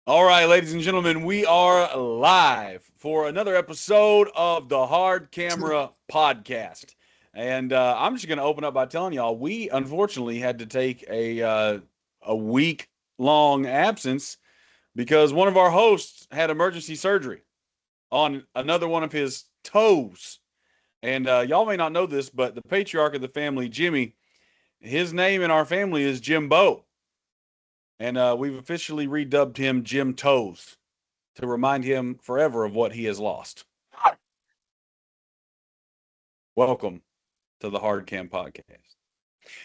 All right, ladies and gentlemen, we are live for another episode of the Hard Camera Podcast. And I'm just going to open up by telling y'all we unfortunately had to take a week long absence because one of our hosts had emergency surgery on another one of his toes. And y'all may not know this, but the patriarch of the family, Jimmy, his name in our family is Jimbo. And we've officially redubbed him Jim Toes to remind him forever of what he has lost. Welcome to the Hard Cam Podcast.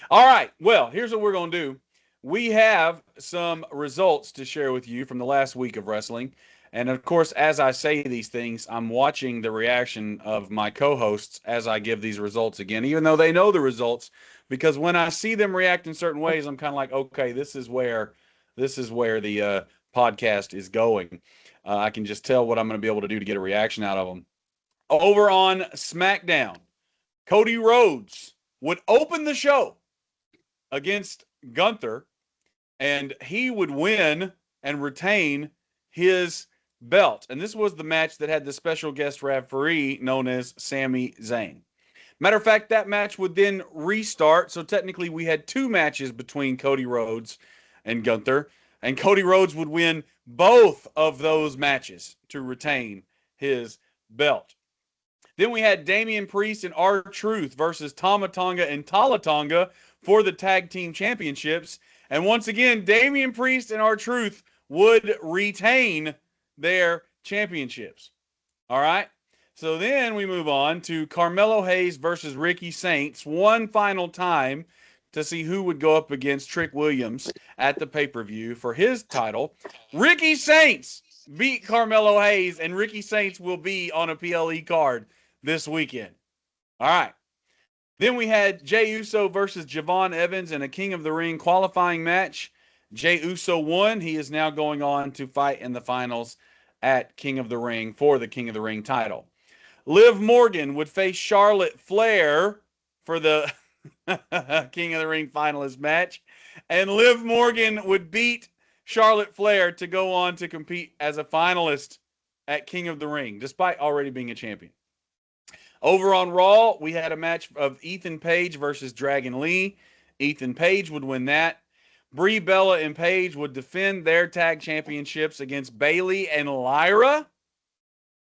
All right. Well, here's what we're going to do. We have some results to share with you from the last week of wrestling. And of course, as I say these things, I'm watching the reaction of my co-hosts as I give these results again, even though they know the results, because when I see them react in certain ways, I'm kind of like, okay, this is where the podcast is going. I can just tell what I'm going to be able to do to get a reaction out of them. Over on SmackDown, Cody Rhodes would open the show against Gunther, and he would win and retain his belt. And this was the match that had the special guest referee known as Sami Zayn. Matter of fact, that match would then restart. So technically, we had two matches between Cody Rhodes and Gunther, and Cody Rhodes would win both of those matches to retain his belt. Then we had Damian Priest and R-Truth versus Tama Tonga and Tala Tonga for the tag team championships. And once again, Damian Priest and R-Truth would retain their championships. All right. So then we move on to Carmelo Hayes versus Ricky Saints one final time to see who would go up against Trick Williams at the pay-per-view for his title. Ricky Saints beat Carmelo Hayes, and Ricky Saints will be on a PLE card this weekend. All right. Then we had Jey Uso versus Javon Evans in a King of the Ring qualifying match. Jey Uso won. He is now going on to fight in the finals at King of the Ring for the King of the Ring title. Liv Morgan would face Charlotte Flair for the King of the Ring finalist match. And Liv Morgan would beat Charlotte Flair to go on to compete as a finalist at King of the Ring, despite already being a champion. Over on Raw, we had a match of Ethan Page versus Dragon Lee. Ethan Page would win that. Brie Bella and Paige would defend their tag championships against Bayley and Lyra.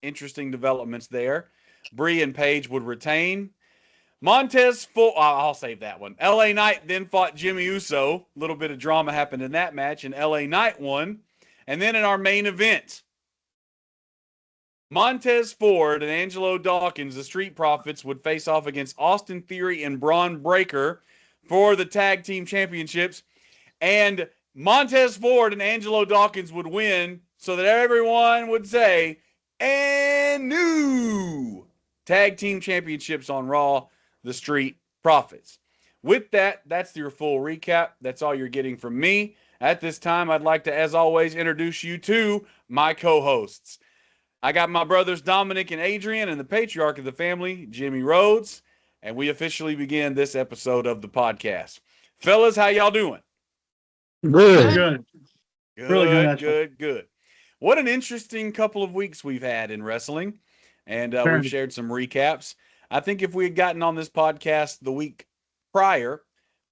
Interesting developments there. Brie and Paige would retain. Montez Ford, I'll save that one. LA Knight then fought Jimmy Uso. A little bit of drama happened in that match, and LA Knight won. And then in our main event, Montez Ford and Angelo Dawkins, the Street Profits, would face off against Austin Theory and Braun Breaker for the tag team championships. And Montez Ford and Angelo Dawkins would win so that everyone would say, and new tag team championships on Raw, the Street Profits. With that, that's your full recap. That's all you're getting from me. At this time, I'd like to, as always, introduce you to my co-hosts. I got my brothers Dominic and Adrian and the patriarch of the family, Jimmy Rhodes, and we officially begin this episode of the podcast. Fellas, how y'all doing? Good. Really good, good. What an interesting couple of weeks we've had in wrestling, and we've shared some recaps. I think if we had gotten on this podcast the week prior,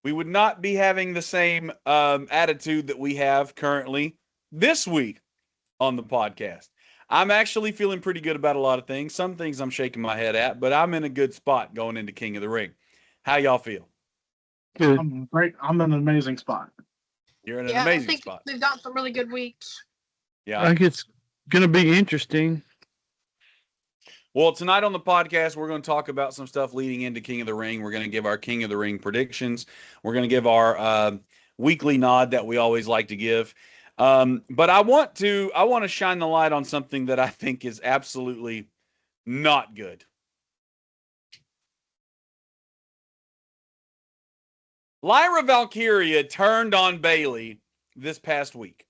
we would not be having the same attitude that we have currently this week on the podcast. I'm actually feeling pretty good about a lot of things. Some things I'm shaking my head at, but I'm in a good spot going into King of the Ring. How y'all feel? Good. I'm great. I'm in an amazing spot. You're in an amazing spot. We've got some really good weeks. Yeah. I think it's going to be interesting. Well, tonight on the podcast, we're going to talk about some stuff leading into King of the Ring. We're going to give our King of the Ring predictions. We're going to give our weekly nod that we always like to give. But I want to shine the light on something that I think is absolutely not good. Lyra Valkyria turned on Bayley this past week.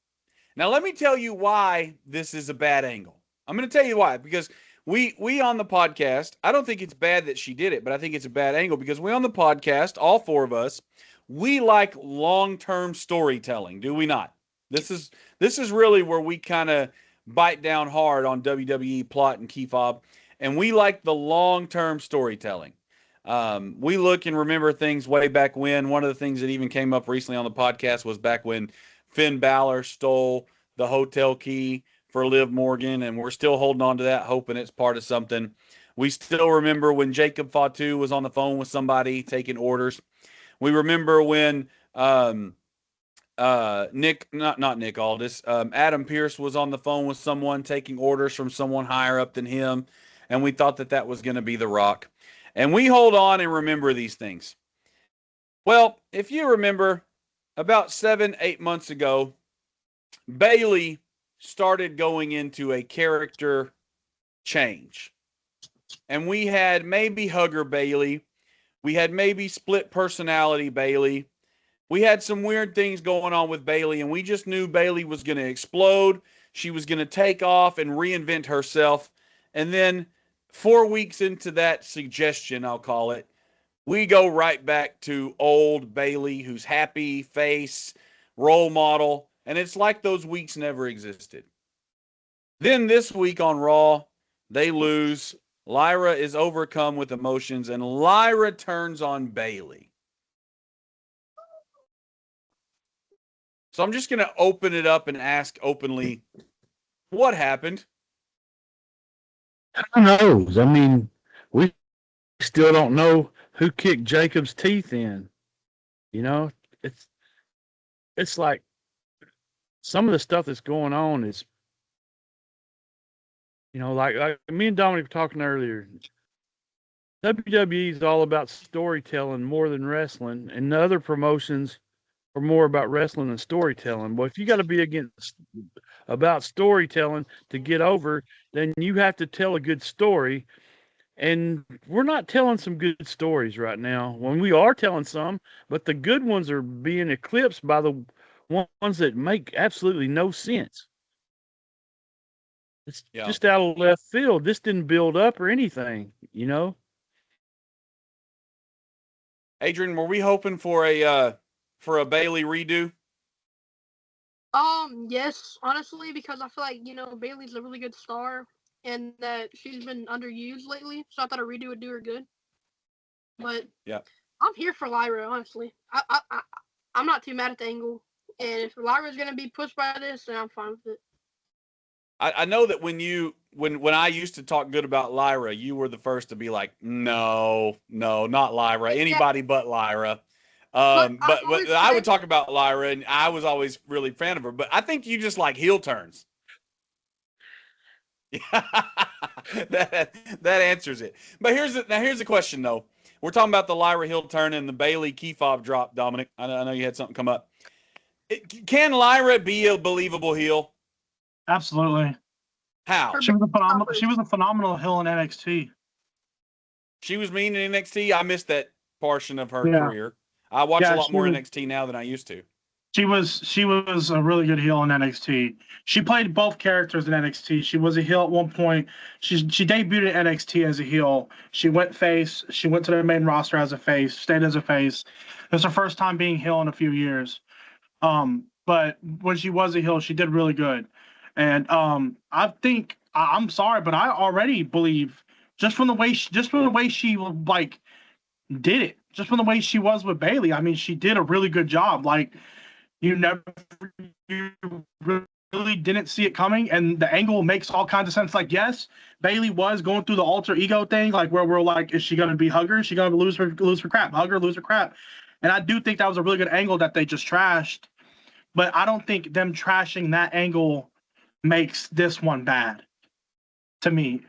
Now, let me tell you why this is a bad angle. I'm going to tell you why, because we on the podcast, I don't think it's bad that she did it, but I think it's a bad angle because we on the podcast, all four of us, we like long-term storytelling, do we not? This is really where we kind of bite down hard on WWE plot and key fob, and we like the long-term storytelling. We look and remember things way back when. One of the things that even came up recently on the podcast was back when Finn Balor stole the hotel key for Liv Morgan, and we're still holding on to that, hoping it's part of something. We still remember when Jacob Fatu was on the phone with somebody taking orders. We remember when Nick, not Nick Aldis, Adam Pierce was on the phone with someone taking orders from someone higher up than him, and we thought that that was going to be The Rock. And we hold on and remember these things. Well, if you remember, about 7-8 months ago, Bayley started going into a character change. And we had maybe Hugger Bayley. We had maybe split personality Bayley. We had some weird things going on with Bayley, and we just knew Bayley was going to explode. She was going to take off and reinvent herself. And then 4 weeks into that suggestion, I'll call it, we go right back to old Bayley, who's happy, face, role model, and it's like those weeks never existed. Then this week on Raw, they lose. Lyra is overcome with emotions, and Lyra turns on Bayley. So I'm just going to open it up and ask openly, what happened? Who knows? I mean, we still don't know who kicked Jacob's teeth in. You know, it's like some of the stuff that's going on is, you know, like me and Dominic were talking earlier. WWE is all about storytelling more than wrestling, and the other promotions are more about wrestling and storytelling. Well, if you got to be about storytelling to get over, then you have to tell a good story. And we're not telling some good stories right now. When we are telling some, but the good ones are being eclipsed by the ones that make absolutely no sense. It's just out of left field. This didn't build up or anything, you know. Adrian, were we hoping for a Bayley redo? Yes, honestly, because I feel like, you know, Bayley's a really good star and that she's been underused lately, so I thought a redo would do her good. But yeah, I'm here for Lyra, honestly. I'm not too mad at the angle, and if Lyra's gonna be pushed by this, then I'm fine with it. I know that when I used to talk good about Lyra, you were the first to be like, no, not Lyra, anybody but Lyra. But I would talk about Lyra, and I was always really a fan of her. But I think you just like heel turns. that answers it. But here's the question though. We're talking about the Lyra heel turn and the Bayley key fob drop. Dominic, I know you had something come up. Can Lyra be a believable heel? Absolutely. How? She was a phenomenal heel in NXT. She was mean in NXT. I missed that portion of her career. I watch a lot more NXT now than I used to. She was a really good heel in NXT. She played both characters in NXT. She was a heel at one point. She debuted at NXT as a heel. She went face. She went to the main roster as a face. Stayed as a face. It was her first time being heel in a few years. But when she was a heel, she did really good. And I think I'm sorry, but I already believe just from the way she like did it, just from the way she was with Bayley. I mean, she did a really good job. Like you really didn't see it coming, and the angle makes all kinds of sense. Like, yes, Bayley was going through the alter ego thing, like where we're like, is she going to be Hugger? Is she going to lose her crap? Hugger, lose her crap. And I do think that was a really good angle that they just trashed. But I don't think them trashing that angle makes this one bad to me,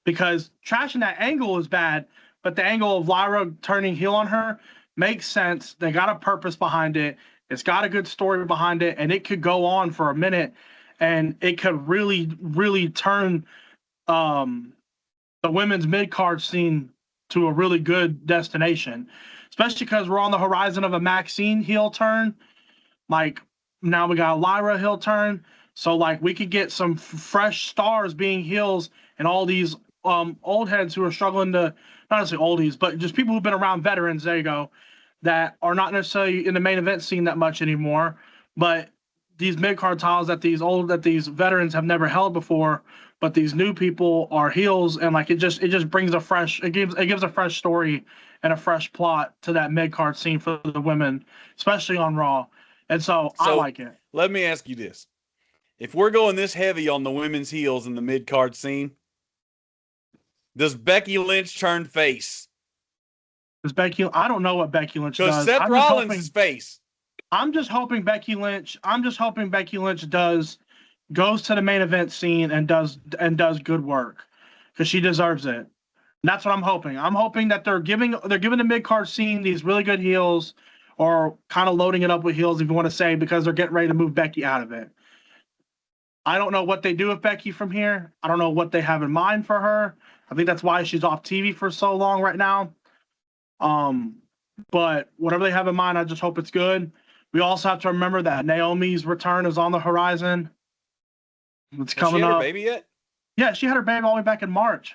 because trashing that angle is bad, but the angle of Lyra turning heel on her makes sense. They got a purpose behind it. It's got a good story behind it, and it could go on for a minute, and it could really, really turn the women's mid-card scene to a really good destination, especially because we're on the horizon of a Maxine heel turn. Like, now we got a Lyra heel turn. So, like, we could get some fresh stars being heels and all these old heads who are struggling to, not necessarily oldies, but just people who've been around, veterans, there you go, that are not necessarily in the main event scene that much anymore. But these mid card titles that these veterans have never held before, but these new people are heels, and like it just brings it gives a fresh story and a fresh plot to that mid card scene for the women, especially on Raw. And so I like it. Let me ask you this. If we're going this heavy on the women's heels in the mid card scene, does Becky Lynch turn face? I don't know what Becky Lynch does. Because Seth Rollins is face. I'm just hoping Becky Lynch goes to the main event scene and does good work, because she deserves it. And that's what I'm hoping. I'm hoping that they're giving the mid card scene these really good heels, or kind of loading it up with heels, if you want to say, because they're getting ready to move Becky out of it. I don't know what they do with Becky from here. I don't know what they have in mind for her. I think that's why she's off TV for so long right now. But whatever they have in mind, I just hope it's good. We also have to remember that Naomi's return is on the horizon. It's coming up. Has she had her baby yet? Yeah, she had her baby all the way back in March.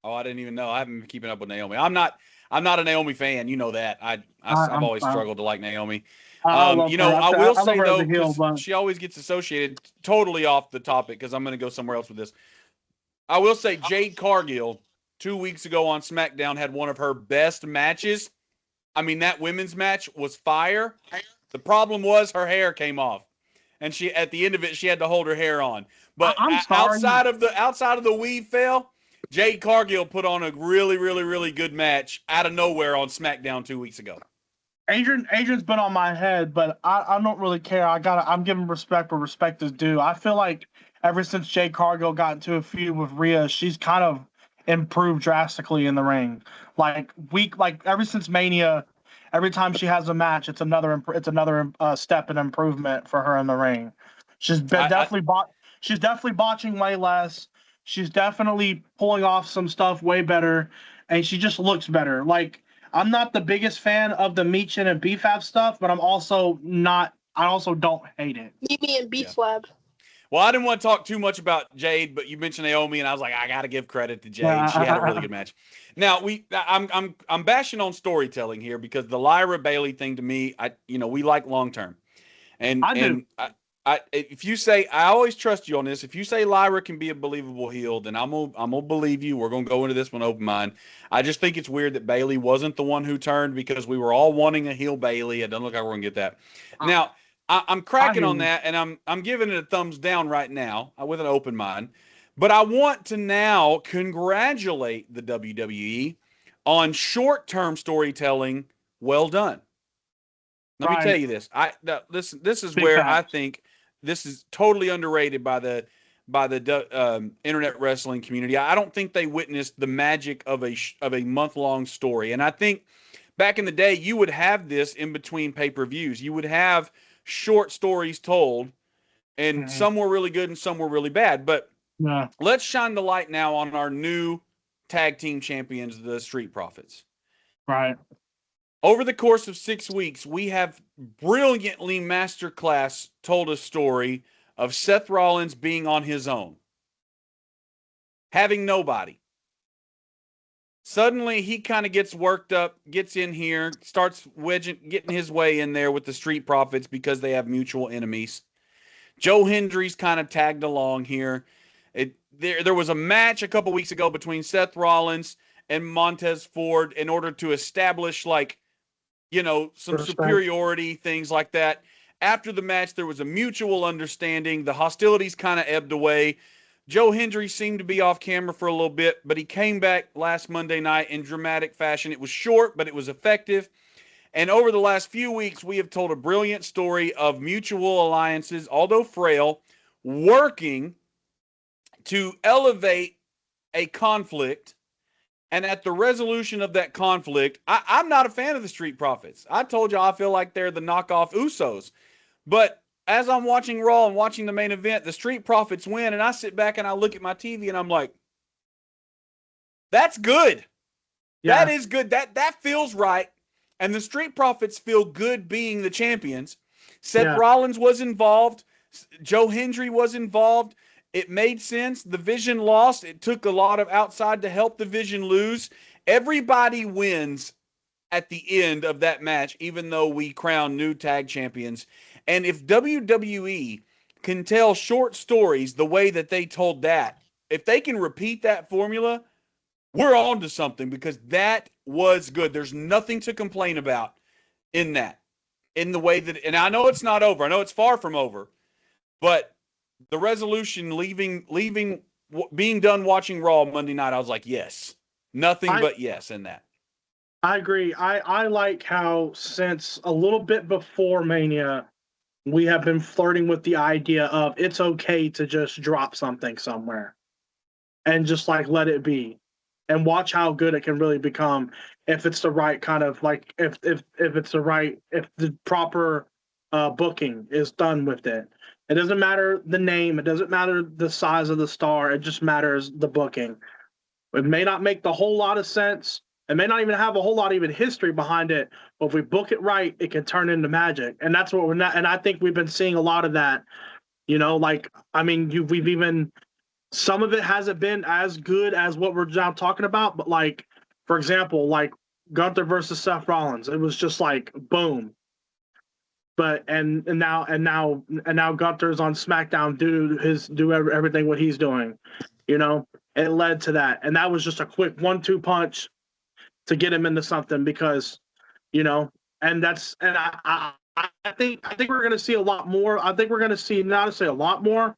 Oh, I didn't even know. I haven't been keeping up with Naomi. I'm not a Naomi fan. You know that. I've always struggled to like Naomi. I will say though, she always gets associated, totally off the topic, because I'm going to go somewhere else with this. I will say Jade Cargill 2 weeks ago on SmackDown had one of her best matches. I mean, that women's match was fire. The problem was her hair came off, and she, at the end of it, she had to hold her hair on. But outside of the weave fail, Jade Cargill put on a really, really, really good match out of nowhere on SmackDown 2 weeks ago. Adrian's been on my head, but I don't really care. I'm giving respect where respect is due. I feel like ever since Jade Cargill got into a feud with Rhea, she's kind of improved drastically in the ring. Like ever since Mania, every time she has a match, it's another step in improvement for her in the ring. She's definitely botching way less. She's definitely pulling off some stuff way better, and she just looks better. Like, I'm not the biggest fan of the Meechin and BFAB stuff, but I also don't hate it. Mimi and B-Flab. Well, I didn't want to talk too much about Jade, but you mentioned Naomi, and I was like, I got to give credit to Jade. She had a really good match. Now, I'm bashing on storytelling here, because the Lyra Bayley thing, to me, we like long term, and I do. If you say, I always trust you on this. If you say Lyra can be a believable heel, then I'm gonna believe you. We're gonna go into this one open mind. I just think it's weird that Bayley wasn't the one who turned, because we were all wanting a heel Bayley. It doesn't look like we're gonna get that. Now, I'm cracking on that, and I'm giving it a thumbs down right now with an open mind. But I want to now congratulate the WWE on short-term storytelling. Well done. Let me tell you this. This is where I think this is totally underrated by the internet wrestling community. I don't think they witnessed the magic of a month-long story. And I think back in the day, you would have this in between pay-per-views. You would have short stories told, and some were really good and some were really bad. But let's shine the light now on our new tag team champions, the Street Profits. Right. Over the course of 6 weeks, we have brilliantly masterclass told a story of Seth Rollins being on his own, having nobody. Suddenly, he kind of gets worked up, gets in here, starts getting his way in there with the Street Profits because they have mutual enemies. Joe Hendry's kind of tagged along here. There was a match a couple weeks ago between Seth Rollins and Montez Ford in order to establish, some superiority, things like that. After the match, there was a mutual understanding. The hostilities kind of ebbed away. Joe Hendry seemed to be off camera for a little bit, but he came back last Monday night in dramatic fashion. It was short, but it was effective. And over the last few weeks, we have told a brilliant story of mutual alliances, although frail, working to elevate a conflict. And at the resolution of that conflict, I'm not a fan of the Street Profits. I told you I feel like they're the knockoff Usos. But as I'm watching Raw and watching the main event, the Street Profits win, and I sit back and I look at my TV and I'm like, that's good. Yeah. That is good. That feels right. And the Street Profits feel good being the champions. Seth Rollins was involved. Joe Hendry was involved. It made sense. The Vision lost. It took a lot of outside to help the Vision lose. Everybody wins at the end of that match, even though we crown new tag champions. And if WWE can tell short stories the way that they told that, if they can repeat that formula, we're on to something, because that was good. There's nothing to complain about in that, in the way that, and I know it's not over. I know it's far from over, but the resolution leaving, being done watching Raw Monday night, I was like, yes, nothing but yes in that. I agree. I like how since a little bit before Mania, we have been flirting with the idea of it's okay to just drop something somewhere and just like let it be and watch how good it can really become if it's the right kind of like if it's the right, if the proper booking is done with it. It doesn't matter the name, it doesn't matter the size of the star, it just matters the booking. It may not make the whole lot of sense. It may not even have a whole lot of even history behind it. But if we book it right, it can turn into magic. And that's what we're not. And I think we've been seeing a lot of that. You know, like, I mean, we've even, some of it hasn't been as good as what we're now talking about. But like, for example, like Gunther versus Seth Rollins, it was just like boom. But and now Gunther's on SmackDown do everything what he's doing. You know, it led to that, and that was just a quick 1-2 punch to get him into something, because, you know, and that's, and I think we're gonna see a lot more. I think we're gonna see, not to say a lot more,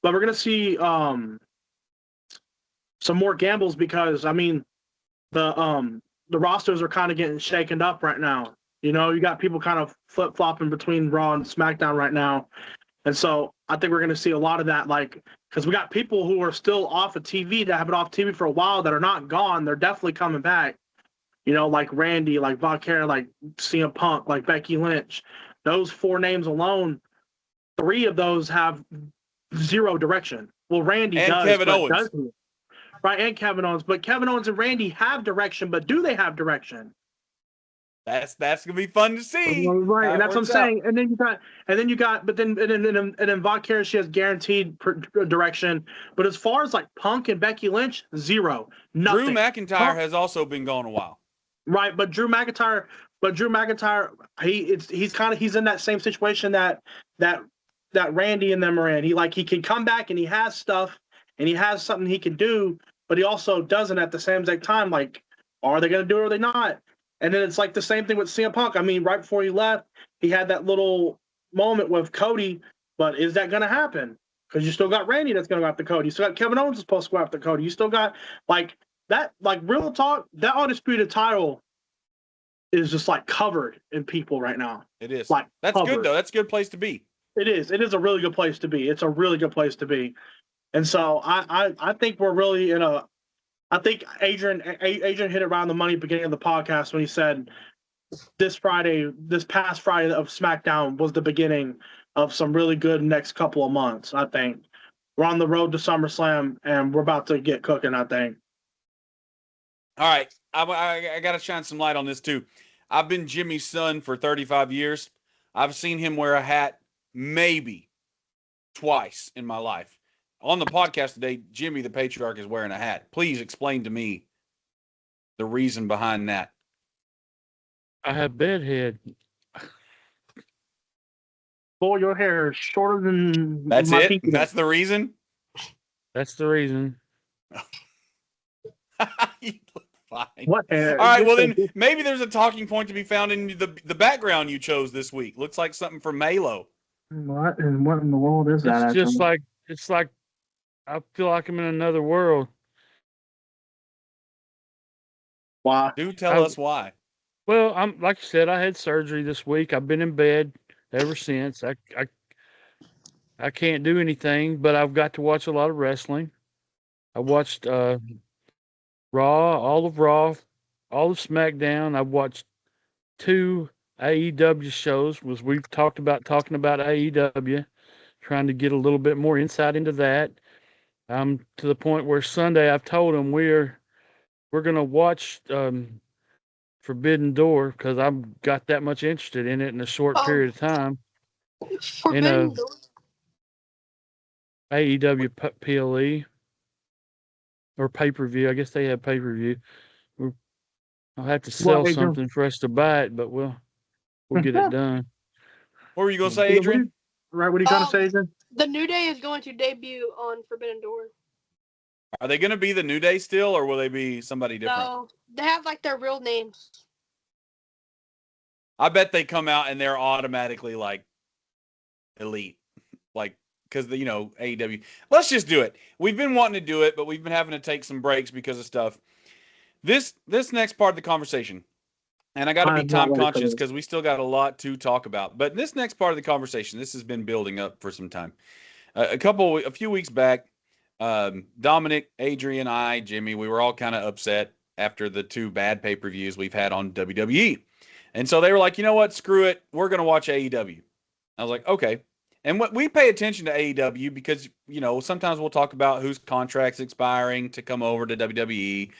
but we're gonna see some more gambles, because I mean the rosters are kind of getting shaken up right now. You know, you got people kind of flip flopping between Raw and SmackDown right now. And so I think we're going to see a lot of that, like, because we got people who are still off of TV, that have been off TV for a while, that are not gone. They're definitely coming back. You know, like Randy, like Valkyria, like CM Punk, like Becky Lynch. Those 4 names alone, 3 of those have zero direction. Well, Randy and does, Kevin but Owens. does he? Right, and Kevin Owens. But Kevin Owens and Randy have direction, but do they have direction? That's gonna be fun to see. Right, and that's what I'm saying. Out. And then you got, but then Valkyria, she has guaranteed direction. But as far as like Punk and Becky Lynch, zero, nothing. Drew McIntyre has also been gone a while. Right, but Drew McIntyre, he's in that same situation that Randy and them are in. He can come back and he has stuff and he has something he can do, but he also doesn't at the same exact time. Like, are they going to do it or are they not? And then it's like the same thing with CM Punk. I mean, right before he left, he had that little moment with Cody, but is that going to happen? Because you still got Randy that's going to go after Cody. You still got Kevin Owens is supposed to go after Cody. You still got, like, that, like, real talk, that Undisputed title is just, like, covered in people right now. It is. Like, that's covered. Good, though. That's a good place to be. It is. It is a really good place to be. It's a really good place to be. And so I think we're really in a, I think Adrian hit it around the money at the beginning of the podcast when he said this past Friday of SmackDown was the beginning of some really good next couple of months. I think we're on the road to SummerSlam and we're about to get cooking, I think. All right. I got to shine some light on this too. I've been Jimmy's son for 35 years. I've seen him wear a hat maybe twice in my life. On the podcast today, Jimmy the Patriarch is wearing a hat. Please explain to me the reason behind that. I have bedhead. Boy, your hair is shorter than That's my it? pinky. That's the reason? That's the reason. You look fine. What hair? All right, well then maybe there's a talking point to be found in the background you chose this week. Looks like something from Halo. What in the world is that? It's like I feel like I'm in another world. Why? Do tell us why. Well, I'm like you said, I had surgery this week. I've been in bed ever since. I can't do anything, but I've got to watch a lot of wrestling. I watched Raw, all of SmackDown. I've watched 2 AEW shows. We've talking about AEW, trying to get a little bit more insight into that. To the point where Sunday I've told them we're gonna watch Forbidden Door because I've got that much interested in it in a short period of time. Forbidden Door. AEW PLE or pay-per-view. I guess they have pay-per-view. I'll have to sell Adrian? something for us to buy it, but we'll get it done. What were you gonna say, Adrian? Right, what are you trying to say, Adrian? The New Day is going to debut on Forbidden Door. Are they gonna be the New Day still, or will they be somebody different? No, they have like their real names. I bet they come out and they're automatically like elite, like because AEW. Let's just do it. We've been wanting to do it, but we've been having to take some breaks because of stuff. This next part of the conversation, and I got to be time conscious because we still got a lot to talk about. But this next part of the conversation, this has been building up for some time. A few weeks back, Dominic, Adrian, Jimmy, we were all kind of upset after the 2 bad pay-per-views we've had on WWE. And so they were like, you know what? Screw it. We're going to watch AEW. I was like, okay. And what we pay attention to AEW because, sometimes we'll talk about whose contract's expiring to come over to WWE.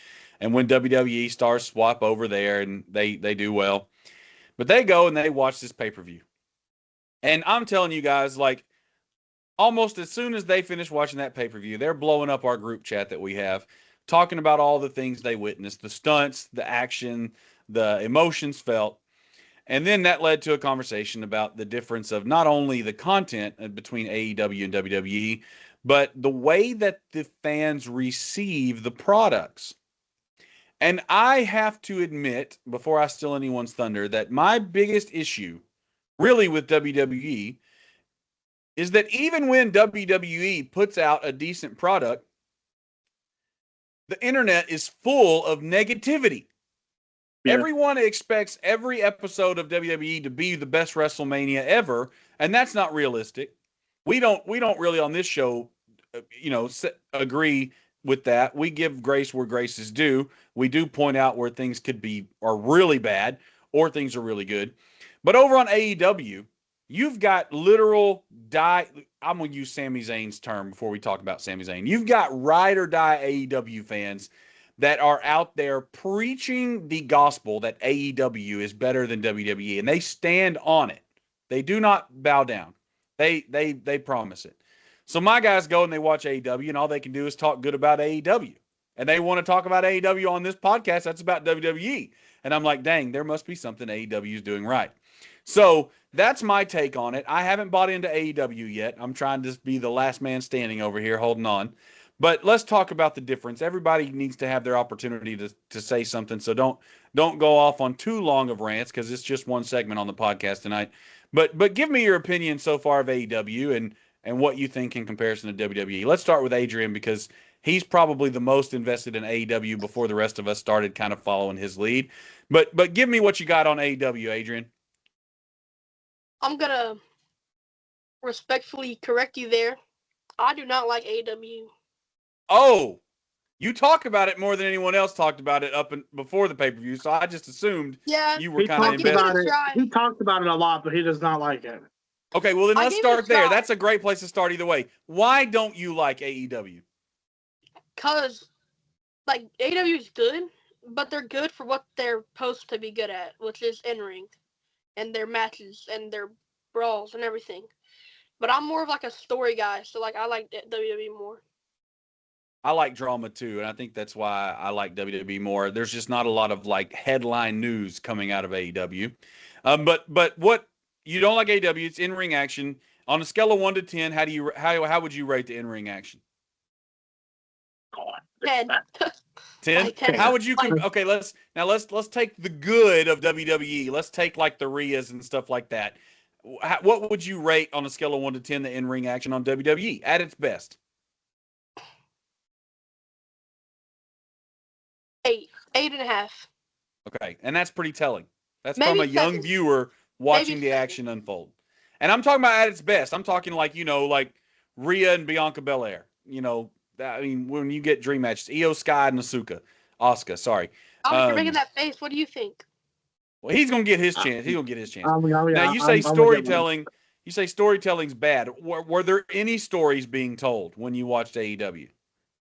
And when WWE stars swap over there and they do well. But they go and they watch this pay-per-view. And I'm telling you guys, like, almost as soon as they finish watching that pay-per-view, they're blowing up our group chat that we have, talking about all the things they witnessed, the stunts, the action, the emotions felt. And then that led to a conversation about the difference of not only the content between AEW and WWE, but the way that the fans receive the products. And I have to admit, before I steal anyone's thunder, that my biggest issue really with WWE is that even when WWE puts out a decent product, the internet is full of negativity. Yeah. Everyone expects every episode of WWE to be the best WrestleMania ever, and that's not realistic. We don't really on this show, agree with that. We give grace where grace is due. We do point out where things are really bad or things are really good. But over on AEW, you've got literal I'm going to use Sami Zayn's term before we talk about Sami Zayn. You've got ride or die AEW fans that are out there preaching the gospel that AEW is better than WWE, and they stand on it. They do not bow down. They promise it. So my guys go and they watch AEW, and all they can do is talk good about AEW. And they want to talk about AEW on this podcast that's about WWE. And I'm like, dang, there must be something AEW is doing right. So that's my take on it. I haven't bought into AEW yet. I'm trying to be the last man standing over here holding on. But let's talk about the difference. Everybody needs to have their opportunity to say something. So don't go off on too long of rants because it's just one segment on the podcast tonight. But give me your opinion so far of AEW and what you think in comparison to WWE. Let's start with Adrian because he's probably the most invested in AEW before the rest of us started kind of following his lead. But give me what you got on AEW, Adrian. I'm going to respectfully correct you there. I do not like AEW. Oh, you talk about it more than anyone else talked about it before the pay-per-view, so I just assumed you were kind of invested. He talked about it a lot, but he does not like it. Okay, well then let's start there. That's a great place to start either way. Why don't you like AEW? Because, AEW is good, but they're good for what they're supposed to be good at, which is in-ring and their matches and their brawls and everything. But I'm more of a story guy, so I like WWE more. I like drama too, and I think that's why I like WWE more. There's just not a lot of headline news coming out of AEW. But what you don't like AEW, it's in-ring action. On a scale of 1 to 10, how would you rate the in-ring action? 10. 10? 10. How would you okay, let's take the good of WWE. Let's take the Rheas and stuff like that. What would you rate on a scale of 1 to 10 the in-ring action on WWE at its best? 8.5. Okay, and that's pretty telling. That's Maybe from a young 7. viewer watching Maybe the 7. action unfold. And I'm talking about at its best. I'm talking Rhea and Bianca Belair. When you get dream matches, Io Sky and Asuka, sorry. You're making that face. What do you think? Well, he's gonna get his chance. He's gonna get his chance. Now you say storytelling. You say storytelling's bad. Were there any stories being told when you watched AEW?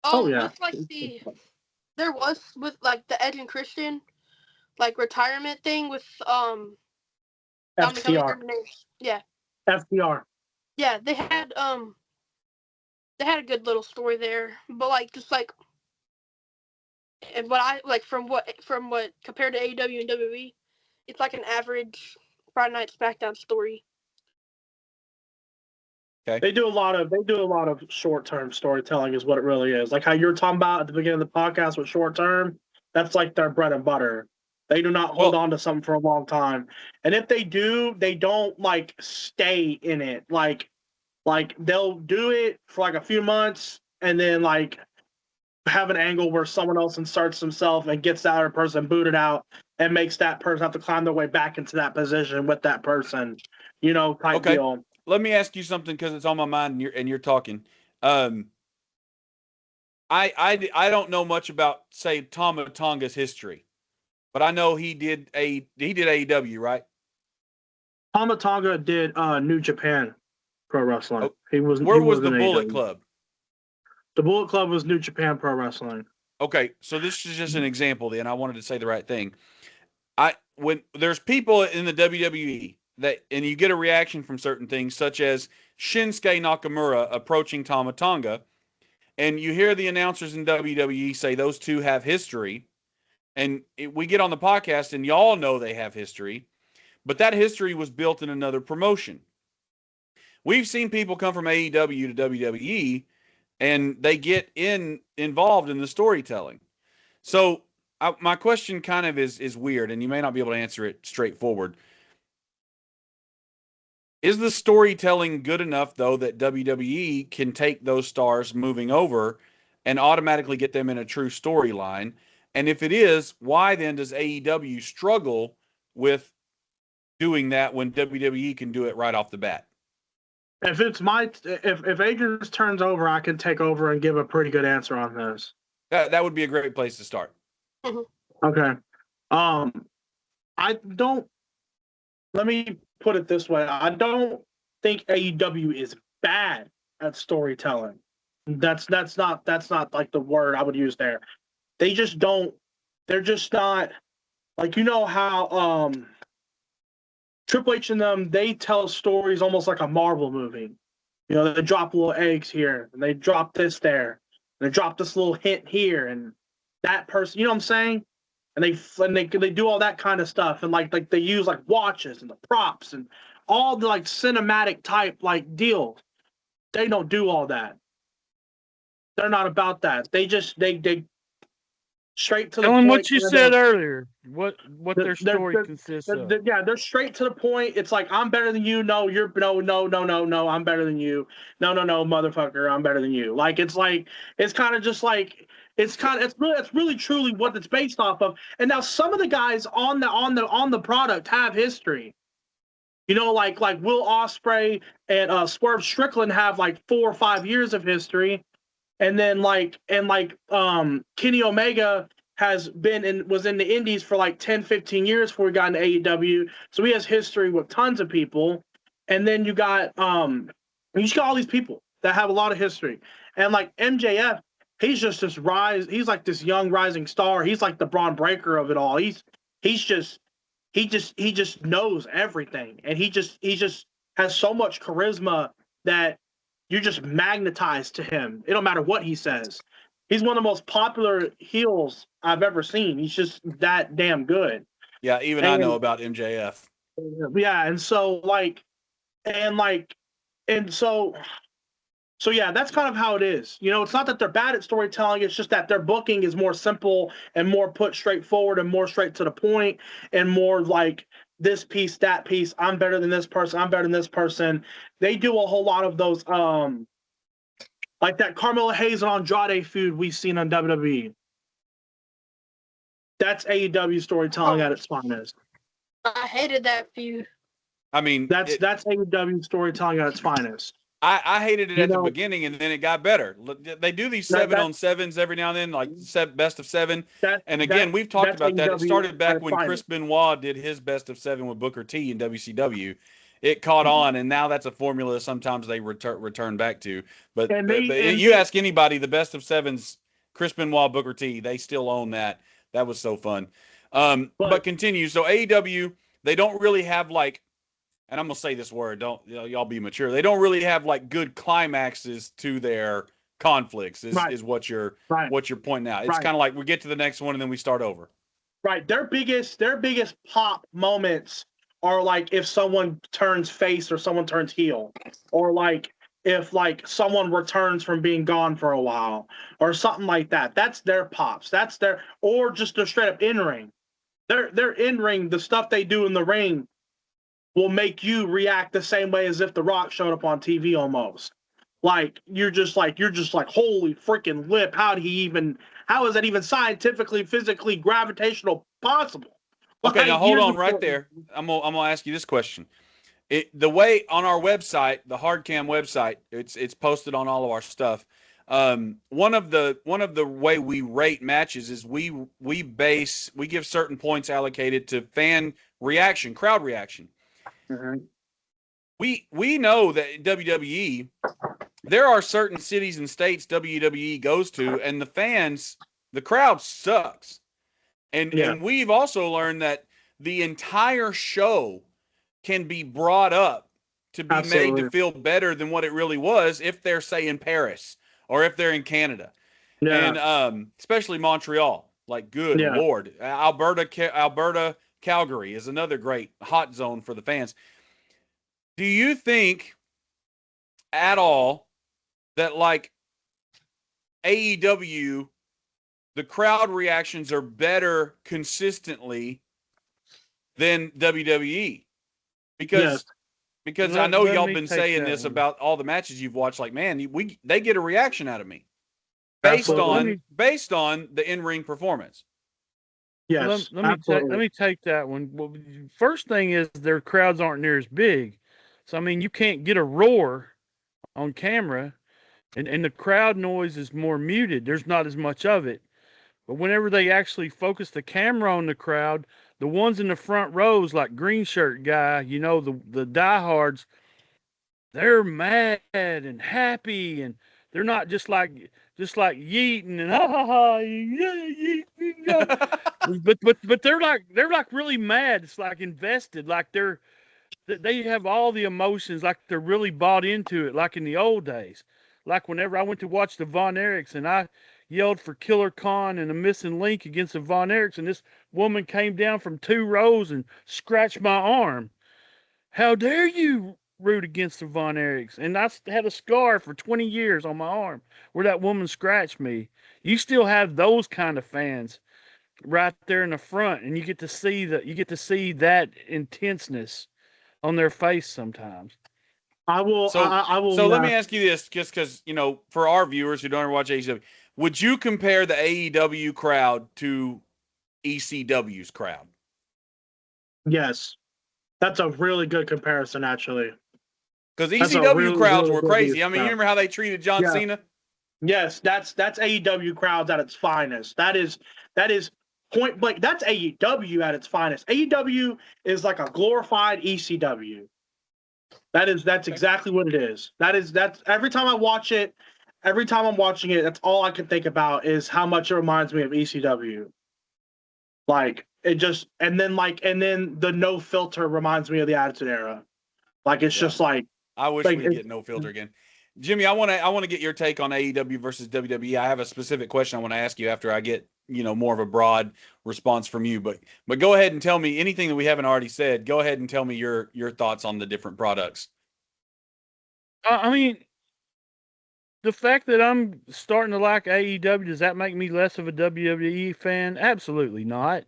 Oh yeah. There was with the Edge and Christian retirement thing with FTR. Yeah. FTR. Yeah, they had a good little story there, but And what I like from what compared to AEW and WWE, it's like an average Friday Night SmackDown story. Okay. They do a lot of short-term storytelling is what it really is. Like how you're talking about at the beginning of the podcast with short-term, that's like their bread and butter. They do not hold on to something for a long time. And if they do, they don't like stay in it. Like they'll do it for like a few months and then like have an angle where someone else inserts himself and gets that other person booted out and makes that person have to climb their way back into that position with that person, type deal. Let me ask you something because it's on my mind and you're talking. I don't know much about, say, Tama Tonga's history, but I know he did AEW, right? Tama Tonga did New Japan Pro Wrestling. Where was the Bullet Club? The Bullet Club was New Japan Pro Wrestling. Okay, so this is just an example. Then I wanted to say the right thing. When there's people in the WWE and you get a reaction from certain things, such as Shinsuke Nakamura approaching Tama Tonga, and you hear the announcers in WWE say those two have history, and we get on the podcast and y'all know they have history, but that history was built in another promotion. We've seen people come from AEW to WWE, and they get involved in the storytelling. So my question kind of is weird, and you may not be able to answer it straightforward. Is the storytelling good enough, though, that WWE can take those stars moving over and automatically get them in a true storyline? And if it is, why then does AEW struggle with doing that when WWE can do it right off the bat? If Adrian's turns over, I can take over and give a pretty good answer on this. That would be a great place to start. Okay. Let me put it this way. I don't think AEW is bad at storytelling. That's not like the word I would use there. They're just not like, how Triple H and them, they tell stories almost like a Marvel movie. They drop little eggs here and they drop this there. And they drop this little hint here and that person, you know what I'm saying? And they do all that kind of stuff, and like they use like watches and the props and all the like cinematic type like deals. They don't do all that. They're not about that. They straight to the point. Tell them what you said earlier. What their story consists of. They're straight to the point. It's like, I'm better than you. No, you're no. I'm better than you. No, motherfucker, I'm better than you. It's kind of just like. It's really truly what it's based off of. And now some of the guys on the product have history. Like Will Ospreay and Swerve Strickland have like 4 or 5 years of history, and then Kenny Omega was in the Indies for like 10, 15 years before he got into AEW, so he has history with tons of people. And then you got all these people that have a lot of history, and like MJF. He's just this he's like this young rising star. He's like the Braun Breaker of it all. He just knows everything. And he just has so much charisma that you're just magnetized to him. It don't matter what he says. He's one of the most popular heels I've ever seen. He's just that damn good. Yeah, I know about MJF. Yeah, So yeah, that's kind of how it is. It's not that they're bad at storytelling. It's just that their booking is more simple and more put straightforward and more straight to the point and more like this piece, that piece. I'm better than this person. I'm better than this person. They do a whole lot of those, like that Carmelo Hayes and Andrade feud we've seen on WWE. That's AEW storytelling at its finest. I hated that feud. I mean, that's AEW storytelling at its finest. I hated it at the beginning, and then it got better. They do these 7-on-7s every now and then, like best of 7. And again, we've talked about that. It started back when Chris Benoit did his best of 7 with Booker T in WCW. It caught on, and now that's a formula sometimes they return back to. But you ask anybody, the best of 7s, Chris Benoit, Booker T, they still own that. That was so fun. But continue. So AEW, they don't really have like, and I'm gonna say this word, don't y'all be mature. They don't really have like good climaxes to their conflicts is Right. is what you're Right. what you're pointing out. It's Right. kind of like we get to the next one and then we start over. Right. Their biggest pop moments are like if someone turns face or someone turns heel, or like if like someone returns from being gone for a while or something like that. That's their pops. That's their, or just their straight up in ring. Their in ring, the stuff they do in the ring will make you react the same way as if The Rock showed up on TV almost. Like you're just like holy freaking lip, how is that even scientifically, physically, gravitational possible? Okay, now Like, hold on right there. I'm gonna ask you this question. The way on our website, the Hardcam website, it's posted on all of our stuff. One of the way we rate matches is we give certain points allocated to fan reaction, crowd reaction. Mhm. We know that WWE, there are certain cities and states WWE goes to, and the crowd sucks. And we've also learned that the entire show can be brought up to be made to feel better than what it really was if they're, say, in Paris or if they're in Canada. Yeah. And especially Montreal. Like, good Lord. Alberta, Calgary is another great hot zone for the fans. Do you think at all that, like, AEW, the crowd reactions are better consistently than WWE? Because I know y'all been saying this about all the matches you've watched. Like, man, they get a reaction out of me based on the in-ring performance. Yes, let me take that one. Well, first thing is their crowds aren't near as big, so I mean you can't get a roar on camera, and the crowd noise is more muted. There's not as much of it. But whenever they actually focus the camera on the crowd, the ones in the front rows, like green shirt guy, you know, the diehards, they're mad and happy, and they're not just like yeeting and ha ha ha, yeah, yeet, but they're like really mad. It's like invested, like they have all the emotions, like they're really bought into it, like in the old days. Like whenever I went to watch the Von Erichs and I yelled for Killer Khan and a missing link against the Von Erichs, and this woman came down from 2 rows and scratched my arm. How dare you root against the Von Erichs? And I had a scar for 20 years on my arm where that woman scratched me. You still have those kind of fans right there in the front, and you get to see that intenseness on their face sometimes. I will. So let me ask you this, just because, you know, for our viewers who don't ever watch AEW, would you compare the AEW crowd to ECW's crowd? Yes, that's a really good comparison, actually. Because ECW crowds really were crazy. I mean, you remember how they treated John Cena? Yes, that's AEW crowds at its finest. That is point blank. That's AEW at its finest. AEW is like a glorified ECW. That's exactly what it is. That's every time I watch it, every time I'm watching it, that's all I can think about is how much it reminds me of ECW. Like it just, and then the no filter reminds me of the Attitude Era. Like it's just like, I wish we'd get no filter again. Jimmy, I want to get your take on AEW versus WWE. I have a specific question I want to ask you after I get, you know, more of a broad response from you. But go ahead and tell me anything that we haven't already said. Go ahead and tell me your thoughts on the different products. I mean, the fact that I'm starting to like AEW, does that make me less of a WWE fan? Absolutely not.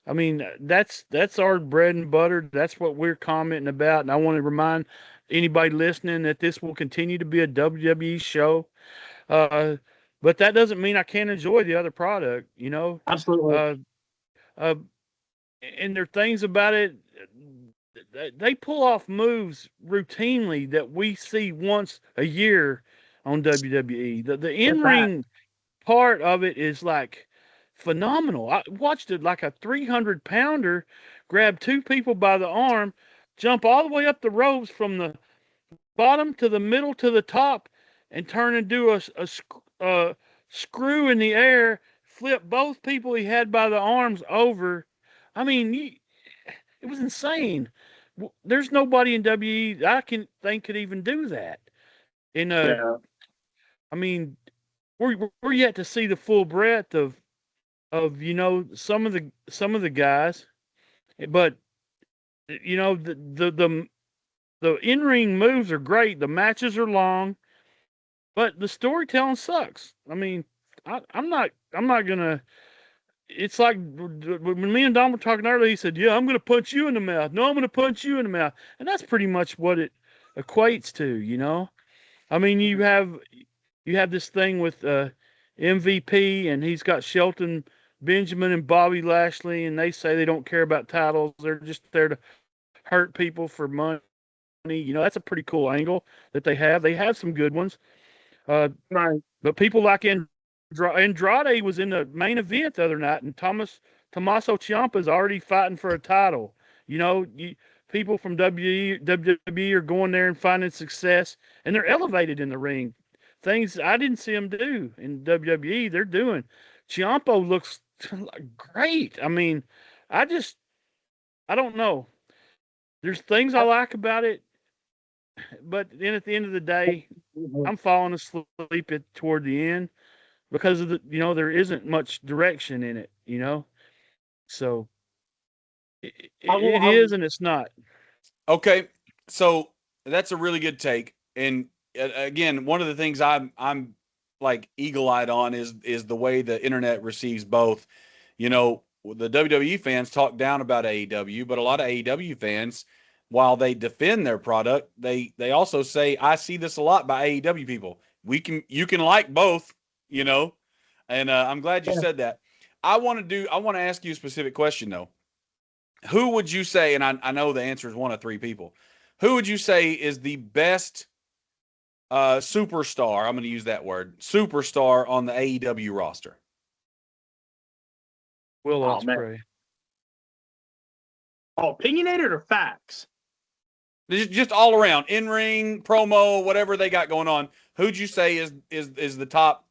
I mean, that's our bread and butter. That's what we're commenting about. And I want to remind anybody listening that this will continue to be a WWE show. But that doesn't mean I can't enjoy the other product, you know? absolutely. And there are things about it. They pull off moves routinely that we see once a year on WWE. The in-ring part of it is like phenomenal. I watched it like a 300-pounder grab 2 people by the arm, jump all the way up the ropes from the bottom to the middle to the top, and turn and do a screw in the air, flip both people he had by the arms over. I mean, it was insane. There's nobody in WWE I can think could even do that. And I mean, we're yet to see the full breadth of some of the guys, but the in-ring moves are great. The matches are long, but the storytelling sucks. I mean, I'm not gonna. It's like when me and Don were talking earlier. He said, "Yeah, I'm gonna punch you in the mouth. No, I'm gonna punch you in the mouth," and that's pretty much what it equates to. I mean, you have this thing with MVP, and he's got Shelton Benjamin and Bobby Lashley, and they say they don't care about titles. They're just there to hurt people for money. That's a pretty cool angle that they have. They have some good ones. Right. But people like Andrade was in the main event the other night, and Tommaso Ciampa is already fighting for a title. People from WWE are going there and finding success, and they're elevated in the ring. Things I didn't see them do in WWE, they're doing. Ciampa looks great. I mean, I don't know. There's things I like about it, but then at the end of the day, I'm falling asleep toward the end because of there isn't much direction in it. So it is and it's not. Okay, so that's a really good take. And again, one of the things I'm like eagle-eyed on is the way the internet receives both. The WWE fans talk down about AEW, but a lot of AEW fans, while they defend their product, they also say, I see this a lot by AEW people. You can like both, and I'm glad you said that. I want to ask you a specific question though. Who would you say, and I know the answer is one of three people, who would you say is the best superstar, I'm going to use that word, superstar on the AEW roster? Will Oh, Ospreay. Opinionated or facts? Just all around, in-ring, promo, whatever they got going on. Who'd you say is the top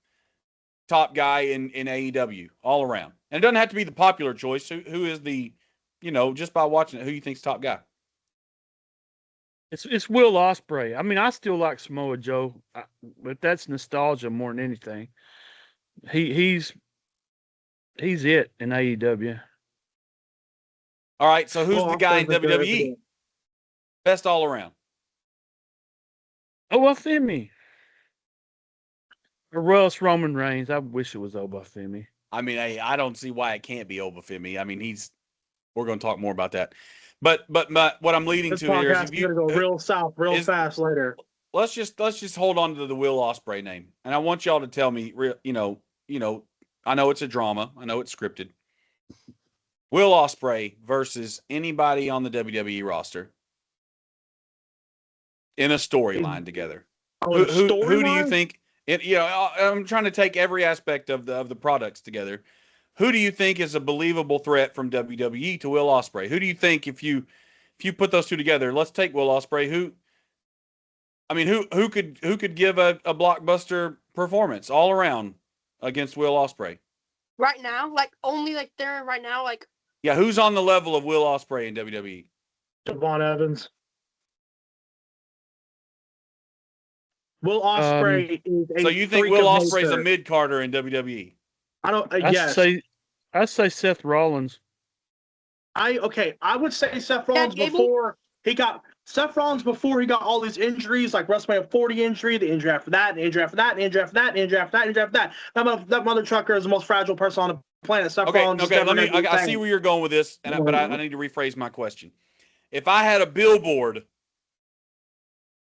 guy in AEW all around? And it doesn't have to be the popular choice. Who is the, just by watching it, who you think's top guy? It's Will Ospreay. I mean, I still like Samoa Joe, but that's nostalgia more than anything. He's it in AEW. All right, so who's the guy in WWE? Best all around. Obafemi. Or Russ Roman Reigns. I wish it was Obafemi. I mean, I don't see why it can't be Obafemi. I mean, we're going to talk more about that. But what I'm leading This to here is podcast is going to go real south fast later. Let's just hold on to the Will Ospreay name, and I want y'all to tell me, I know it's a drama, I know it's scripted. Will Ospreay versus anybody on the WWE roster in a storyline together. Who do you think? I'm trying to take every aspect of the products together. Who do you think is a believable threat from WWE to Will Ospreay? Who do you think if you put those two together? Let's take Will Ospreay. Who could give a blockbuster performance all around against Will Ospreay? Right now, only there right now, yeah, who's on the level of Will Ospreay in WWE? Javon Evans. Will Ospreay is a so you think Will Ospreay's a mid-carder in WWE? I don't. Yes. I'd say Seth Rollins. I would say Seth Rollins before he got all these injuries, like WrestleMania 40 injury, the injury after that, the injury after that, the injury after that, the injury after that, the injury after that. That mother trucker is the most fragile person on the planet. Seth Rollins. Okay. I see where you're going with this, but I need to rephrase my question. If I had a billboard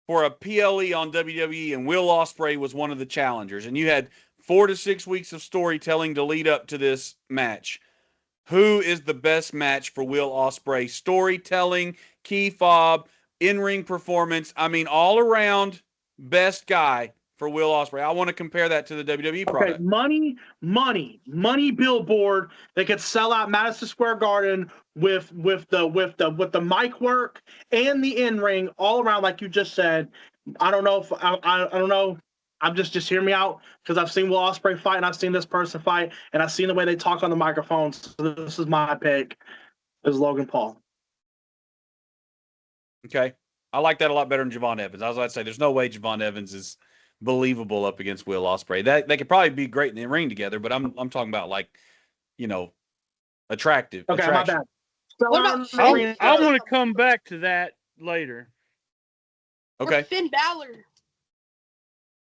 for a PLE on WWE and Will Ospreay was one of the challengers, and you had 4 to 6 weeks of storytelling to lead up to this match, who is the best match for Will Ospreay? Storytelling, key fob, in-ring performance. I mean, all around best guy for Will Ospreay. I want to compare that to the WWE product. Money billboard that could sell out Madison Square Garden with the mic work and the in-ring all around, like you just said. I don't know. I don't know. I'm just hear me out, because I've seen Will Ospreay fight and I've seen this person fight and I've seen the way they talk on the microphones. So this is my pick. Is Logan Paul. Okay. I like that a lot better than Javon Evans. I was about to say, there's no way Javon Evans is believable up against Will Ospreay. That they could probably be great in the ring together, but I'm talking about like, attractive. Okay, my attraction. bad. So What about I Finn? want to come back to that later. Okay. Finn Balor.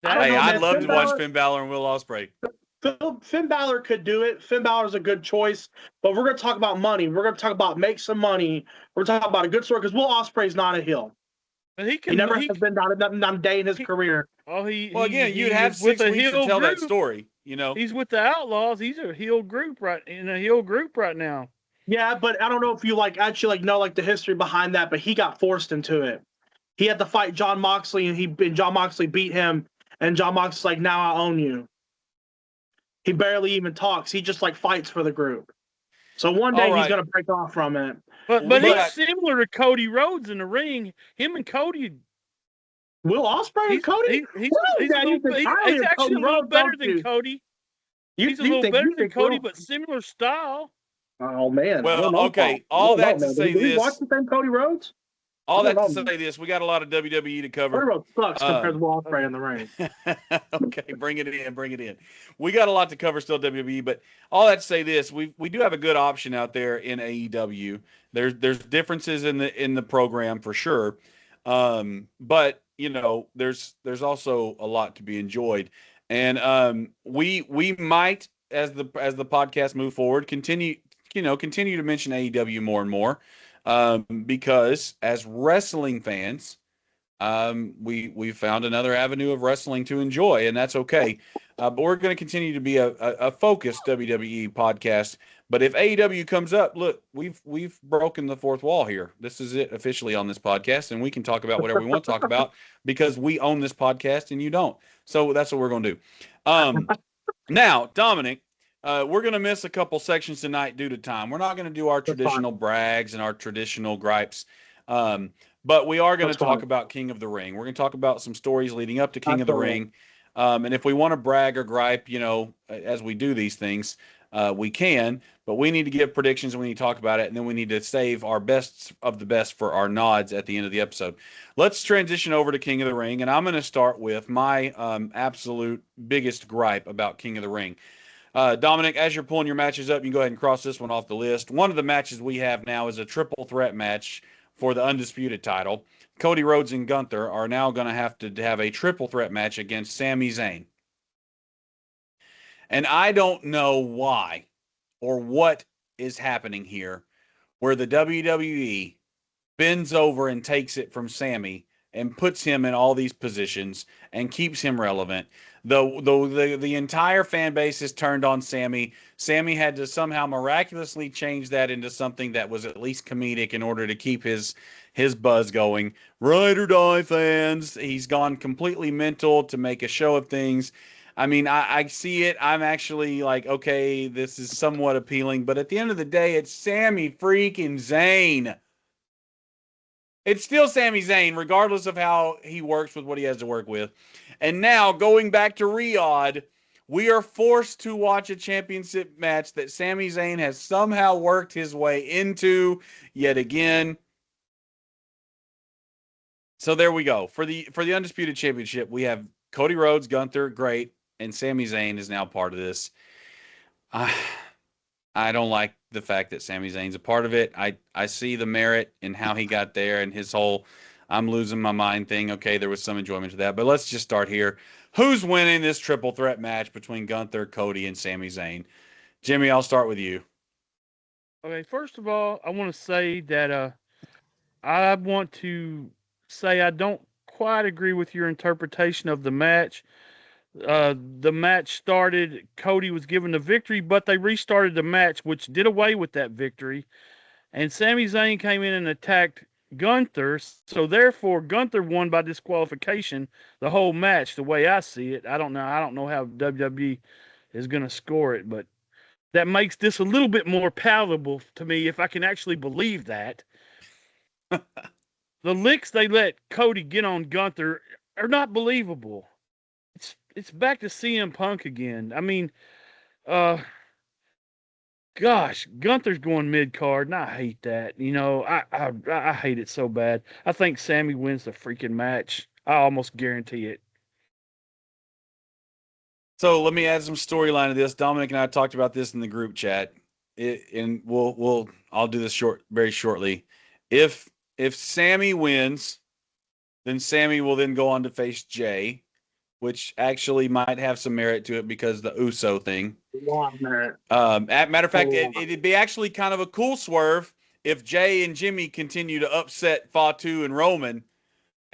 Hey, I'd man. love Finn to watch Balor- Finn Balor and Will Ospreay. Finn Balor could do it. Finn Balor's a good choice, but we're going to talk about money. We're going to talk about make some money. We're talking about a good story because Will Ospreay's not a heel. But he Never has been not a day in his career. Oh, Well, again, you'd have with 6 a weeks to heel tell group. that story. He's with the Outlaws. He's a heel group right now. Yeah, but I don't know if you know the history behind that. But he got forced into it. He had to fight John Moxley, and John Moxley beat him. And John Moxley's like, now I own you. He barely even talks. He just fights for the group. So one day he's going to break off from it. But he's similar to Cody Rhodes in the ring. Him and Cody. Will Ospreay and Cody? He's actually a little better than Cody. He's a little better than Cody, but similar style. Oh, man. Well, okay. All that to say this. Did we watch the same Cody Rhodes? All that to say this. We got a lot of WWE to cover. Cody Rhodes sucks compared to Will Ospreay in the ring. Okay, bring it in. We got a lot to cover still, WWE, but all that to say this. We do have a good option out there in AEW. There's differences in the program for sure. But there's also a lot to be enjoyed. And we might, as the podcast move forward, continue to mention AEW more and more. Because as wrestling fans, we found another avenue of wrestling to enjoy, and that's okay. But we're going to continue to be a focused WWE podcast. But if AEW comes up, look, we've broken the fourth wall here. This is it officially on this podcast, and we can talk about whatever we want to talk about because we own this podcast and you don't. So that's what we're going to do. Now, Dominic. We're going to miss a couple sections tonight due to time. We're not going to do our traditional brags and our traditional gripes, but we are going to talk about King of the Ring. We're going to talk about some stories leading up to King of the Ring. And if we want to brag or gripe, as we do these things, we can, but we need to give predictions and we need to talk about it. And then we need to save our best of the best for our nods at the end of the episode. Let's transition over to King of the Ring. And I'm going to start with my absolute biggest gripe about King of the Ring. Dominic, as you're pulling your matches up, you can go ahead and cross this one off the list. One of the matches we have now is a triple threat match for the undisputed title. Cody Rhodes and Gunther are now going to have a triple threat match against Sami Zayn. And I don't know why or what is happening here where the WWE bends over and takes it from Sami and puts him in all these positions and keeps him relevant. The entire fan base is turned on Sami. Sami had to somehow miraculously change that into something that was at least comedic in order to keep his buzz going. Ride or die fans. He's gone completely mental to make a show of things. I mean, I see it. I'm actually like, okay, this is somewhat appealing. But at the end of the day, it's Sami freaking Zayn. It's still Sami Zayn, regardless of how he works with what he has to work with. And now, going back to Riyadh, we are forced to watch a championship match that Sami Zayn has somehow worked his way into yet again. So there we go. For the Undisputed Championship, we have Cody Rhodes, Gunther, great, and Sami Zayn is now part of this. I don't like the fact that Sami Zayn's a part of it. I see the merit in how he got there and his whole I'm losing my mind thing. Okay, there was some enjoyment to that. But let's just start here. Who's winning this triple threat match between Gunther, Cody, and Sami Zayn? Jimmy, I'll start with you. Okay, first of all, I want to say that I want to say I don't quite agree with your interpretation of the match. The match started, Cody was given the victory, but they restarted the match, which did away with that victory. And Sami Zayn came in and attacked Gunther, so therefore Gunther won by disqualification the whole match, the way I see it. I don't know how WWE is going to score it, but that makes this a little bit more palatable to me if I can actually believe that. The licks they let Cody get on Gunther are not believable. It's back to CM Punk again. I mean, gosh, Gunther's going mid-card, and I hate that. I hate it so bad. I think Sami wins the freaking match. I almost guarantee it. So let me add some storyline to this. Dominic and I talked about this in the group chat, and I'll do this very shortly. If Sammy wins, then Sammy will then go on to face Jay, which actually might have some merit to it because of the Uso thing. Matter of fact, it'd be actually kind of a cool swerve if Jay and Jimmy continue to upset Fatu and Roman,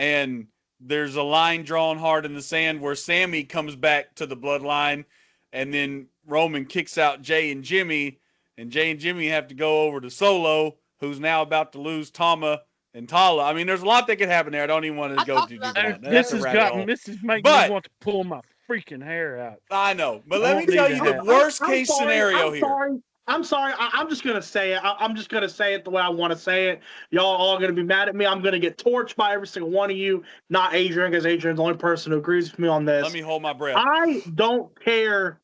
and there's a line drawn hard in the sand where Sammy comes back to the bloodline, and then Roman kicks out Jay and Jimmy, and Jay and Jimmy have to go over to Solo, who's now about to lose Tama and Tala. I mean, there's a lot that could happen there. I don't even want to go too deep on. This is making me want to pull my freaking hair out. I know, but let me tell you the worst case scenario here. I'm sorry. I'm just gonna say it. I'm just gonna say it the way I want to say it. Y'all all gonna be mad at me. I'm gonna get torched by every single one of you. Not Adrian, because Adrian's the only person who agrees with me on this. Let me hold my breath. I don't care.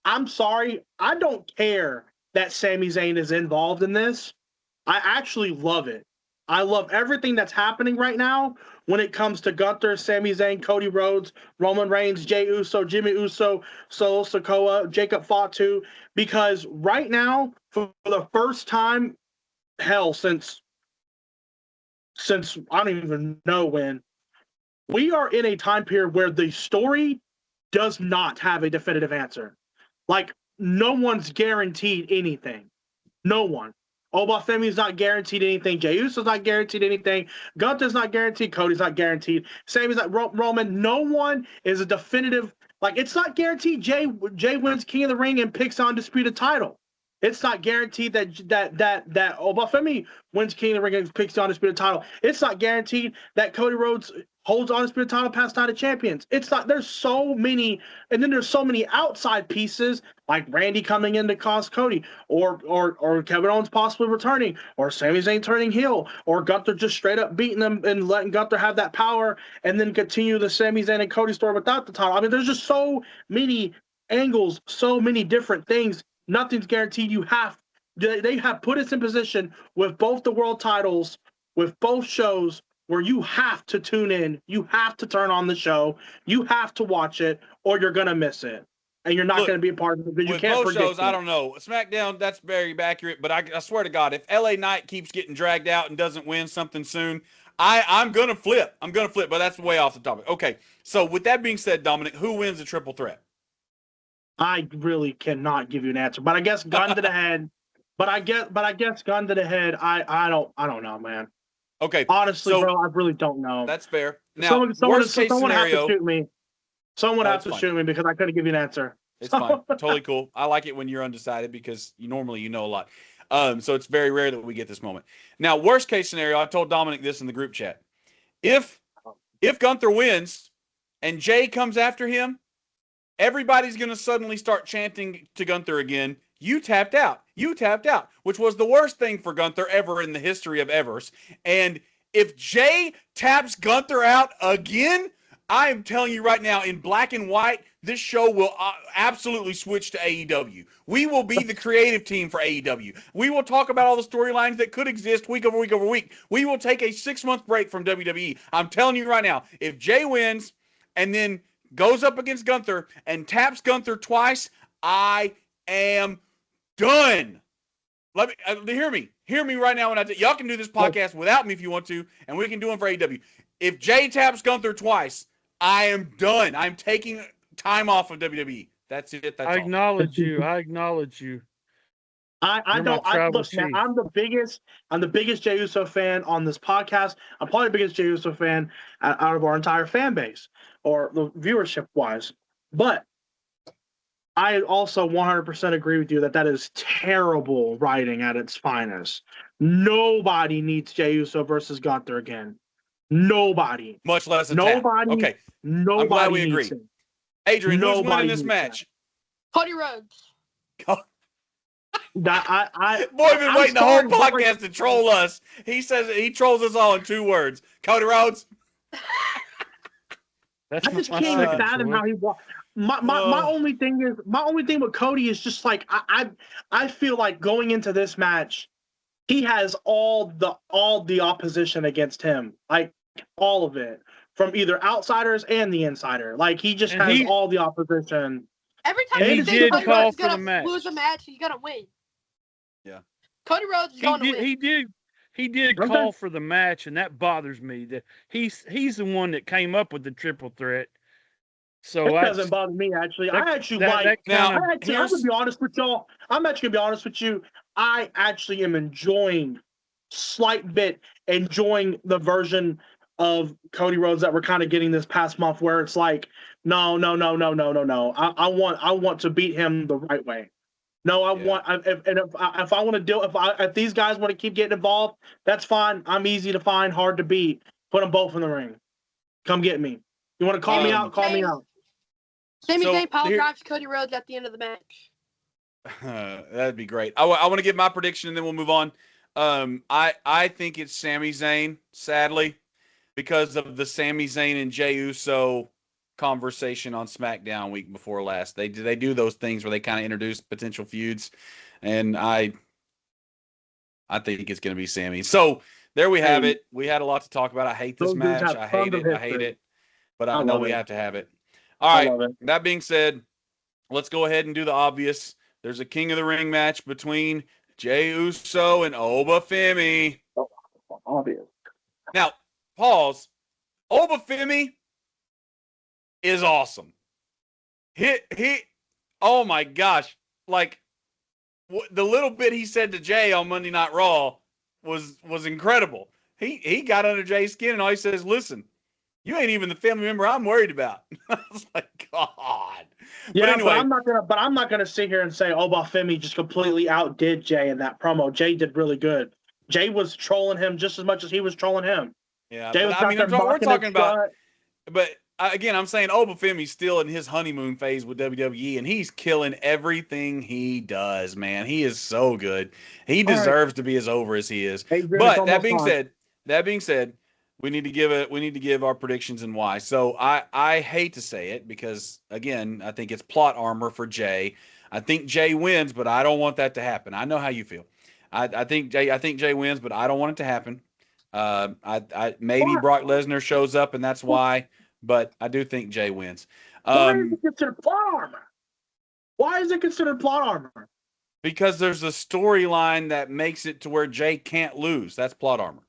I'm sorry. I don't care that Sami Zayn is involved in this. I actually love it. I love everything that's happening right now when it comes to Gunther, Sami Zayn, Cody Rhodes, Roman Reigns, Jey Uso, Jimmy Uso, Solo Sikoa, Jacob Fatu, because right now, for the first time, hell, since I don't even know when, we are in a time period where the story does not have a definitive answer. Like, no one's guaranteed anything. No one. Obafemi's not guaranteed anything. Jey Uso's not guaranteed anything. Gunther's not guaranteed. Cody's not guaranteed. Sami's not Roman. No one is a definitive. Like, it's not guaranteed Jay wins King of the Ring and picks undisputed title. It's not guaranteed that Obafemi wins King of the Ring and picks the undisputed title. It's not guaranteed that Cody Rhodes holds undisputed title past Night of Champions. It's not. There's so many, and then there's so many outside pieces like Randy coming in to cost Cody, or Kevin Owens possibly returning, or Sami Zayn turning heel, or Gunther just straight up beating them and letting Gunther have that power, and then continue the Sami Zayn and Cody story without the title. I mean, there's just so many angles, so many different things. Nothing's guaranteed. They have put us in position with both the world titles, with both shows, where you have to tune in, you have to turn on the show, you have to watch it, or you're gonna miss it, and you're not going to be a part of it. Because you can't both shows, I don't know. SmackDown, that's very accurate, but I swear to God, if LA Knight keeps getting dragged out and doesn't win something soon, I'm gonna flip. But that's way off the topic. Okay, so with that being said, Dominic, who wins the triple threat? I really cannot give you an answer, but I guess gun to the head. But I guess gun to the head. I don't know, man. Okay. Honestly, bro, I really don't know. That's fair. Now, worst case someone scenario. Have to shoot me. Someone has to shoot me because I couldn't give you an answer. It's fine. Totally cool. I like it when you're undecided because you normally know a lot. So it's very rare that we get this moment. Now, worst case scenario, I told Dominic this in the group chat. If Gunther wins and Jay comes after him, everybody's going to suddenly start chanting to Gunther again, "You tapped out. You tapped out," which was the worst thing for Gunther ever in the history of evers. And if Jay taps Gunther out again, I am telling you right now, in black and white, this show will absolutely switch to AEW. We will be the creative team for AEW. We will talk about all the storylines that could exist week over week over week. We will take a 6-month break from WWE. I'm telling you right now, if Jay wins and then goes up against Gunther and taps Gunther twice, I am done. Let me hear me right now when y'all can do this podcast without me if you want to, and we can do them for AEW. If Jay taps Gunther twice, I am done. I'm taking time off of WWE. That's it. That's I acknowledge you. I acknowledge you. I don't. Look, man, I'm the biggest Jey Uso fan on this podcast. I'm probably the biggest Jey Uso fan out of our entire fan base, or the viewership wise. But I also 100% agree with you that is terrible writing at its finest. Nobody needs Jey Uso versus Gunther again. Nobody. Much less a nobody. Tap. Okay. Nobody. I'm glad we agree. Adrian, who's winning this match? Cody Rhodes. Boy, I've been waiting the whole podcast to troll us. He says he trolls us all in 2 words. Cody Rhodes. I just can't even fathom how he walks. My only thing with Cody is just like I feel like going into this match, he has all the opposition against him, like all of it, from either outsiders and the insider. Like he just has all the opposition. Every time And you he think did Cody call Rhodes is for the gonna match. lose a match, he's gonna win. Yeah. Cody Rhodes is going to win. He did Okay. call for the match, and that bothers me. That he's the one that came up with the triple threat. So It doesn't bother me actually. I actually like. Now, I'm gonna be honest with y'all. I'm actually gonna be honest with you. I actually am enjoying, slight bit enjoying the version of Cody Rhodes that we're kind of getting this past month, where it's like, no. I want to beat him the right way. No, I want. If I want to deal, if these guys want to keep getting involved, that's fine. I'm easy to find, hard to beat. Put them both in the ring. Come get me. You want to call me out? Call me out. Sami Zayn power drives Cody Rhodes at the end of the match. That'd be great. I want to give my prediction and then we'll move on. I think it's Sami Zayn, sadly, because of the Sami Zayn and Jey Uso conversation on SmackDown week before last. They do those things where they kind of introduce potential feuds, and I think it's going to be Sami. So there we have it. We had a lot to talk about. I hate this match. I hate it. But I know we have to have it. All right. That being said, let's go ahead and do the obvious. There's a King of the Ring match between Jey Uso and Obafemi. Obvious. Now, pause. Obafemi is awesome. Oh my gosh. Like, the little bit he said to Jay on Monday Night Raw was incredible. He got under Jay's skin and all he says, listen, you ain't even the family member I'm worried about. I was like, God. Yeah, but anyway, I'm not gonna sit here and say Obafemi just completely outdid Jay in that promo. Jay did really good. Jay was trolling him just as much as he was trolling him. Yeah, Jay but I mean, we're talking about. But again, I'm saying Obafemi's still in his honeymoon phase with WWE, and he's killing everything he does. Man, he is so good. He deserves to be as over as he is. But that being said, we need to give our predictions and why. So I hate to say it because again, I think it's plot armor for Jay. I think Jay wins, but I don't want that to happen. I know how you feel. I think Jay wins, but I don't want it to happen. Maybe Brock Lesnar shows up and that's why, but I do think Jay wins. Why is it considered plot armor? Why is it considered plot armor? Because there's a storyline that makes it to where Jay can't lose. That's plot armor.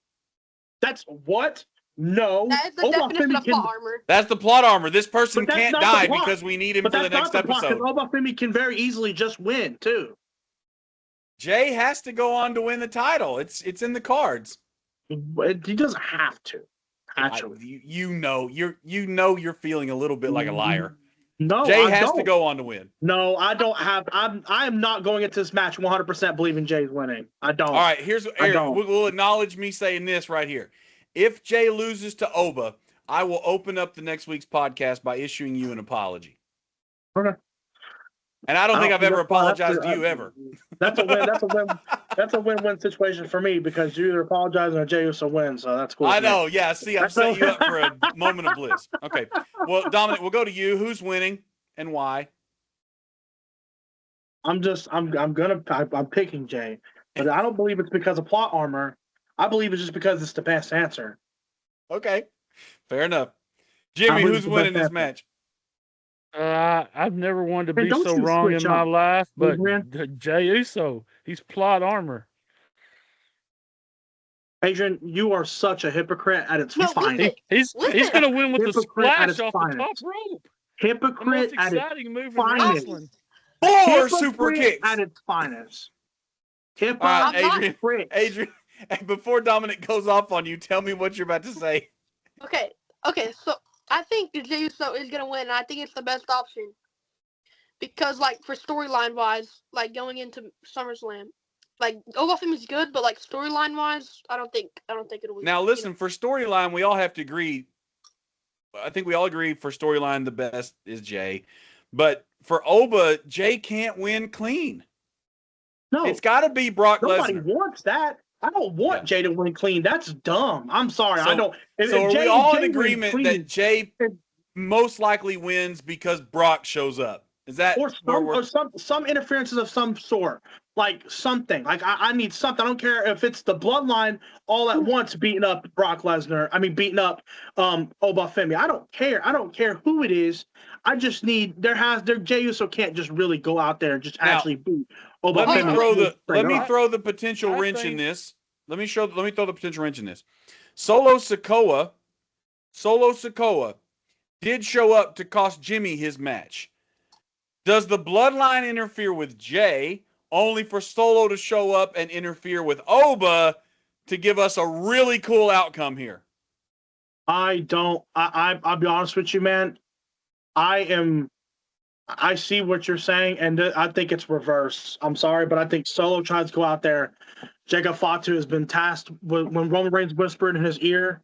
That's what? No. That is the definition of plot armor. That's the plot armor. This person can't die because we need him for the next episode. Obafemi can very easily just win too. Jay has to go on to win the title. It's in the cards. He doesn't have to. Actually, you're feeling a little bit like a liar. No, Jay has to go on to win. No, I don't have. I am not going into this match 100% believing Jay's winning. I don't. All right, here's Eric. We'll acknowledge me saying this right here. If Jay loses to Oba, I will open up the next week's podcast by issuing you an apology. Okay. And I don't think I've ever apologized to you ever. That's a win. That's a win-win situation for me because you either apologize or Jey Uso wins. So that's cool. I know. Yeah. See, I'm setting you up for a moment of bliss. Okay. Well, Dominic, we'll go to you. Who's winning and why? I'm picking Jay, but I don't believe it's because of plot armor. I believe it's just because it's the best answer. Okay. Fair enough. Jimmy, who's winning this match? I've never wanted to be so wrong in my life, but Jey Uso, he's plot armor. Adrian, you are such a hypocrite at its finest. He's going to win with the splash off the top rope. Hypocrite at its finest. 4 super kicks at its finest. Adrian, before Dominic goes off on you, tell me what you're about to say. Okay, so I think Jey Uso is gonna win, and I think it's the best option because, like, for storyline wise, like going into SummerSlam, like Obafemi's good, but like storyline wise, I don't think it'll win. Now, listen, for storyline, we all have to agree. I think we all agree for storyline, the best is Jay, but for Oba, Jay can't win clean. No, it's got to be Brock Lesnar. Nobody wants that. I don't want Jay to win clean. That's dumb. I'm sorry. I don't. So are we all in agreement that Jay most likely wins because Brock shows up? Is that or where some we're? or some interferences of some sort, like something. Like I need something. I don't care if it's the bloodline all at once beating up Brock Lesnar. I mean beating up Obafemi. I don't care. I don't care who it is. I just need Jey Uso can't just really go out there and just Now, actually beat Let me Obafemi. throw the potential I wrench in think- this. Let me throw the potential wrench in this. Solo Sikoa did show up to cost Jimmy his match. Does the bloodline interfere with Jay only for Solo to show up and interfere with Oba to give us a really cool outcome here? I'll be honest with you, man. I see what you're saying, and I think it's reverse. I'm sorry, but I think Solo tries to go out there. Jacob Fatu has been tasked when Roman Reigns whispered in his ear.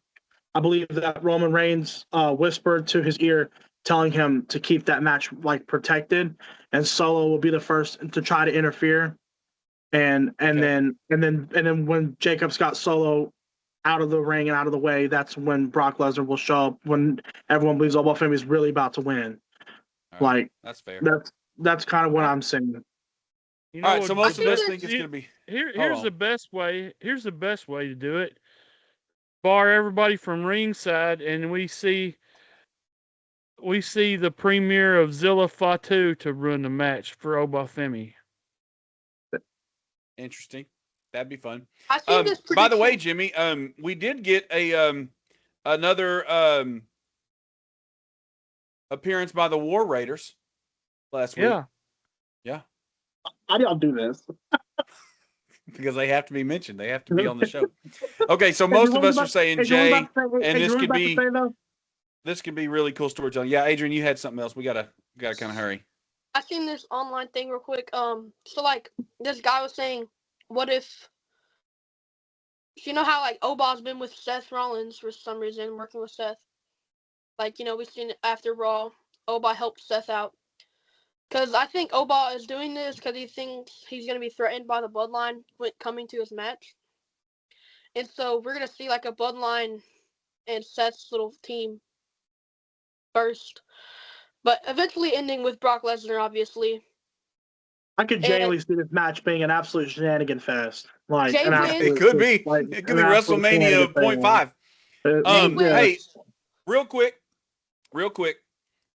I believe that Roman Reigns whispered to his ear, telling him to keep that match like protected, and Solo will be the first to try to interfere. And then when Jacob's got Solo out of the ring and out of the way, that's when Brock Lesnar will show up when everyone believes Obafemi is really about to win. Right, Like that's fair. that's kind of what I'm saying. You All know right, so what, most of I us think think it's going to be. here's the best way. Here's the best way to do it. Bar everybody from ringside, and we see the premiere of Zilla Fatu to run the match for Obafemi. Interesting. That'd be fun. I think this By the way, prediction- Jimmy, we did get a another appearance by the War Raiders last week. Yeah. How do y'all do this? Because they have to be mentioned. They have to be on the show. Okay, so most of us are saying Jay, and this could be really cool storytelling. Yeah, Adrian, you had something else. We gotta kind of hurry. I seen this online thing real quick. So like this guy was saying, what if you know how like Oba's been with Seth Rollins for some reason, working with Seth. Like, we've seen it after Raw. Oba helped Seth out. Because I think Oba is doing this because he thinks he's going to be threatened by the Bloodline when coming to his match. And so we're going to see like a Bloodline and Seth's little team first. But eventually ending with Brock Lesnar, obviously. I could genuinely see this match being an absolute shenanigan fest. Like Jay an wins. absolute, It could be. like, It could an be absolute WrestleMania shenanigan thing. 0.5. Jay Hey, wins. real quick,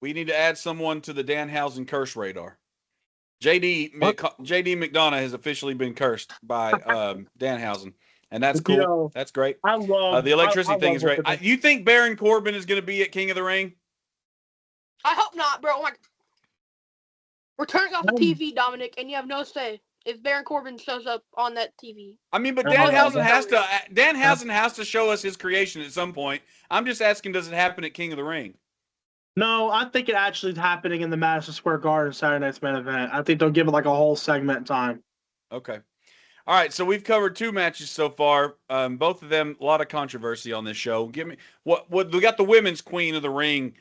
we need to add someone to the Danhausen curse radar. JD McDonough has officially been cursed by Danhausen, and that's cool. Yo, That's great. I love The electricity thing is love great. what they- You think Baron Corbin is going to be at King of the Ring? I hope not, bro. Like, we're turning off the TV, Dominic, and you have no say if Baron Corbin shows up on that TV. I mean, but Oh, Danhausen yeah. has to show us his creation at some point. I'm just asking, does it happen at King of the Ring? No, I think it actually is happening in the Madison Square Garden Saturday Night's Main Event. I think they'll give it like a whole segment time. Okay. All right, so we've covered 2 matches so far. Both of them, a lot of controversy on this show. Give me what we got the women's Queen of the Ring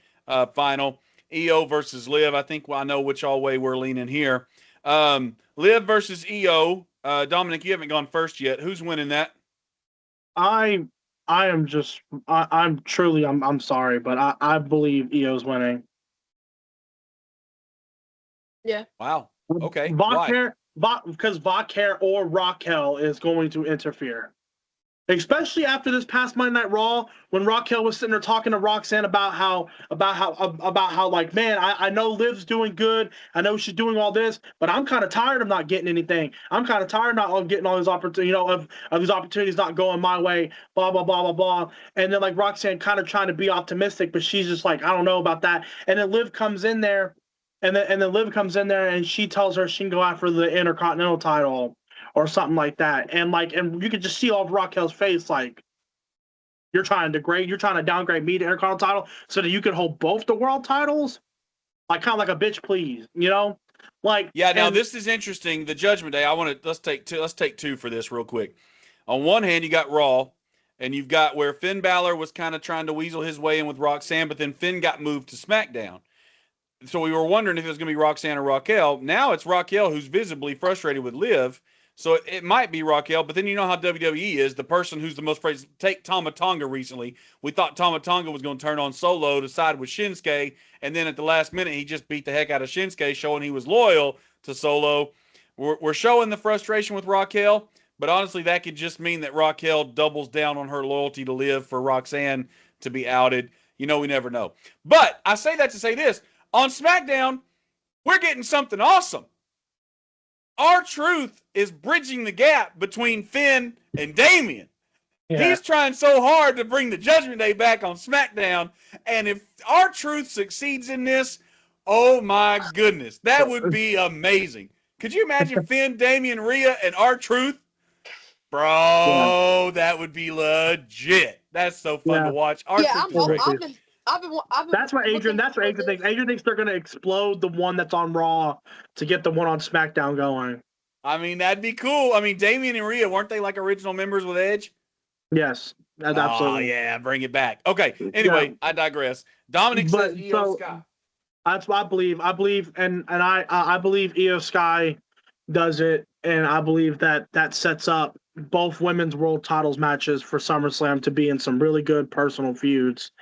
final, EO versus Liv. I think I know which all way we're leaning here. Liv versus EO. Dominic, you haven't gone first yet. Who's winning that? I'm sorry, but I believe EO's winning. Yeah. Wow. Okay. Why? Because Valkyria or Raquel is going to interfere. Especially after this past Monday Night Raw, when Raquel was sitting there talking to Roxanne about how like, man, I know Liv's doing good, I know she's doing all this, but I'm kind of tired of not getting anything. I'm kind of tired of getting all these opportunities, of these opportunities not going my way, blah blah blah blah blah. And then like Roxanne kind of trying to be optimistic, but she's just like, I don't know about that. And then Liv comes in there, and then Liv comes in there, and she tells her she can go after the Intercontinental title or something like that. And you could just see all of Raquel's face, like, you're trying to downgrade me to Intercontinental title so that you can hold both the world titles? Like, kind of like a bitch, please, Like, yeah, now this is interesting. The Judgment Day. Let's take 2 for this real quick. On one hand, you got Raw, and you've got where Finn Balor was kind of trying to weasel his way in with Roxanne, but then Finn got moved to SmackDown. So we were wondering if it was going to be Roxanne or Raquel. Now it's Raquel who's visibly frustrated with Liv. So it might be Raquel, but then you know how WWE is. The person who's the most praised, take Tama Tonga recently. We thought Tama Tonga was going to turn on Solo to side with Shinsuke, and then at the last minute, he just beat the heck out of Shinsuke, showing he was loyal to Solo. We're showing the frustration with Raquel, but honestly, that could just mean that Raquel doubles down on her loyalty to Liv for Roxanne to be outed. You know, we never know. But I say that to say this. On SmackDown, we're getting something awesome. R-Truth is bridging the gap between Finn and Damian. Yeah. He's trying so hard to bring the Judgment Day back on SmackDown, and if R-Truth succeeds in this, oh my goodness, that would be amazing. Could you imagine Finn, Damian, Rhea, and R-Truth? Bro, that would be legit. That's so fun to watch. That's what Adrian thinks. Adrian thinks they're going to explode the one that's on Raw to get the one on SmackDown going. I mean, that'd be cool. I mean, Damian and Rhea, weren't they like original members with Edge? Yes, absolutely. Oh, yeah, bring it back. Okay, anyway, I digress. Dominic says Io Sky. That's what I believe. I believe Io Sky does it, and I believe that sets up both women's world titles matches for SummerSlam to be in some really good personal feuds.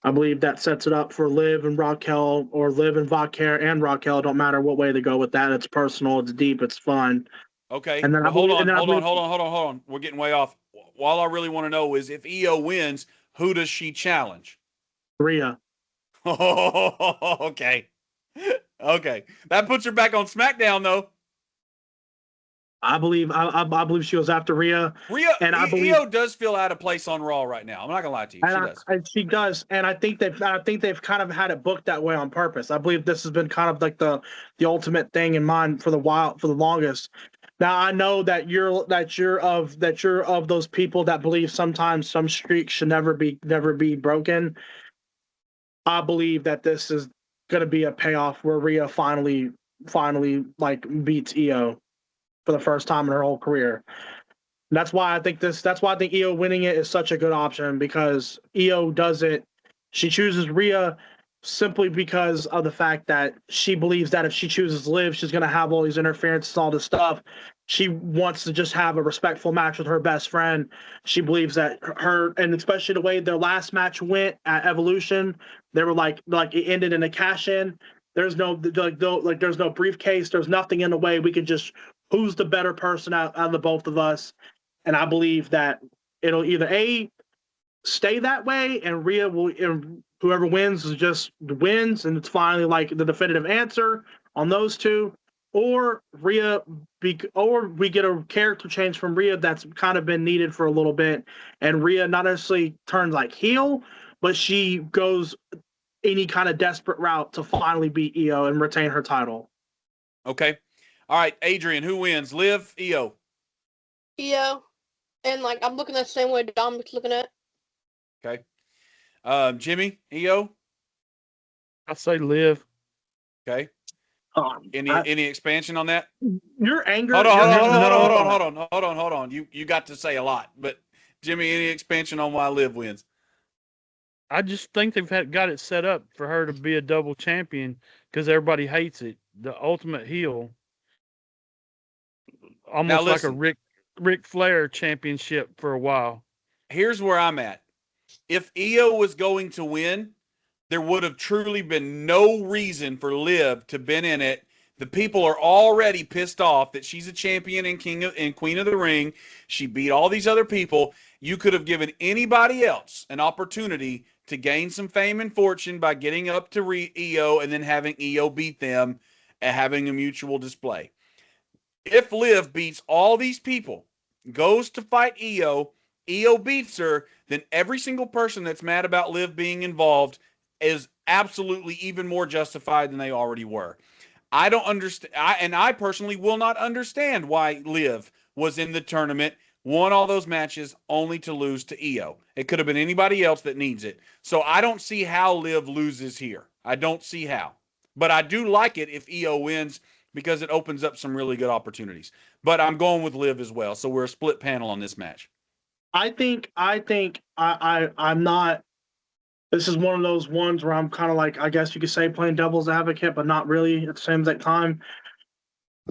I believe that sets it up for Liv and Raquel, or Liv and Valkyria and Raquel. Don't matter what way they go with that. It's personal. It's deep. It's fun. Okay. And then hold on. We're getting way off. All I really want to know is if Io wins, who does she challenge? Rhea. Oh, okay. Okay. That puts her back on SmackDown, though. I believe she goes after Rhea. And I believe Io does feel out of place on Raw right now. I'm not gonna lie to you. She does. She does, and I think they've kind of had it booked that way on purpose. I believe this has been kind of like the ultimate thing in mind for the longest. Now I know that you're of those people that believe sometimes some streaks should never be broken. I believe that this is gonna be a payoff where Rhea finally like beats Io for the first time in her whole career. That's why I think Io winning it is such a good option, because Io does it. She chooses Rhea simply because of the fact that she believes that if she chooses Liv, she's going to have all these interferences, all this stuff. She wants to just have a respectful match with her best friend. She believes that her, and especially the way their last match went at Evolution, they were like it ended in a cash-in. There's no there's no briefcase. There's nothing in the way. We can just, who's the better person out of the both of us? And I believe that it'll either stay that way, and Rhea will, and whoever wins just wins, and it's finally like the definitive answer on those two, or we get a character change from Rhea that's kind of been needed for a little bit, and Rhea not necessarily turns like heel, but she goes any kind of desperate route to finally beat Io and retain her title. Okay. All right, Adrian, who wins? Liv, Io? Io. And I'm looking at the same way Dominic's looking at. Okay. Jimmy, Io? I say Liv. Okay. Any expansion on that? Your anger. Hold on. You got to say a lot, but Jimmy, any expansion on why Liv wins? I just think they've got it set up for her to be a double champion because everybody hates it. The ultimate heel. Almost like a Ric Flair championship for a while. Here's where I'm at. If Io was going to win, there would have truly been no reason for Liv to been in it. The people are already pissed off that she's a champion and Queen of the Ring. She beat all these other people. You could have given anybody else an opportunity to gain some fame and fortune by getting up to Io and then having Io beat them and having a mutual display. If Liv beats all these people, goes to fight Io beats her, then every single person that's mad about Liv being involved is absolutely even more justified than they already were. I don't understand, and I personally will not understand why Liv was in the tournament, won all those matches, only to lose to Io. It could have been anybody else that needs it. So I don't see how Liv loses here. I don't see how. But I do like it if Io wins, because it opens up some really good opportunities. But I'm going with Liv as well. So we're a split panel on this match. I'm not. This is one of those ones where I'm kind of like, I guess you could say, playing devil's advocate, but not really at the same time.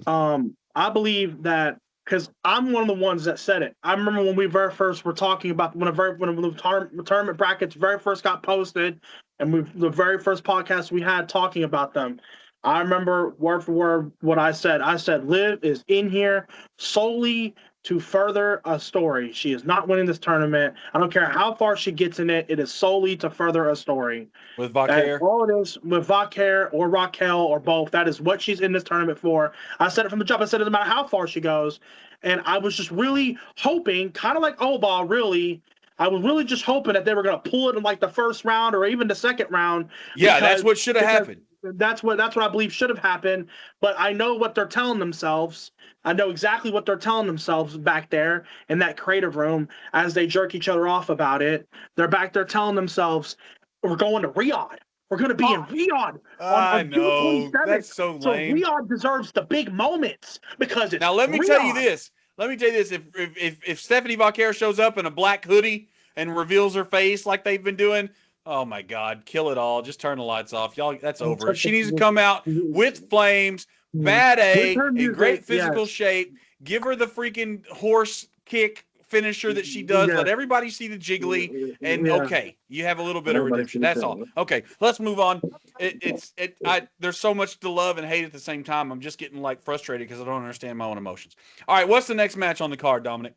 I believe that because I'm one of the ones that said it. I remember when we very first were talking about when the tournament brackets very first got posted, and the very first podcast we had talking about them. I remember word for word what I said. I said Liv is in here solely to further a story. She is not winning this tournament. I don't care how far she gets in it. It is solely to further a story. With That's Valkyria? all it is with Valkyria or Raquel or both. That is what she's in this tournament for. I said it from the jump. I said it doesn't matter how far she goes. And I was just really hoping, kind of like Oba, really. I was really just hoping that they were going to pull it in like the first round or even the second round. Yeah, that's what should have happened. That's what I believe should have happened. But I know what they're telling themselves. I know exactly what they're telling themselves back there in that creative room as they jerk each other off about it. They're back there telling themselves, we're going to Riyadh. We're going to be in Riyadh I on know. June 27th. That's so lame. So Riyadh deserves the big moments because it's Now let me Riyadh. tell you this. If Stephanie Valkyria shows up in a black hoodie and reveals her face like they've been doing, oh my God, kill it all. Just turn the lights off. Y'all, that's over. She needs to come out with flames, bad A, in great physical shape. Give her the freaking horse kick finisher that she does. Yeah. Let everybody see the jiggly. And okay, you have a little bit of redemption. That's all. Okay, let's move on. There's so much to love and hate at the same time. I'm just getting like frustrated because I don't understand my own emotions. All right, what's the next match on the card, Dominic?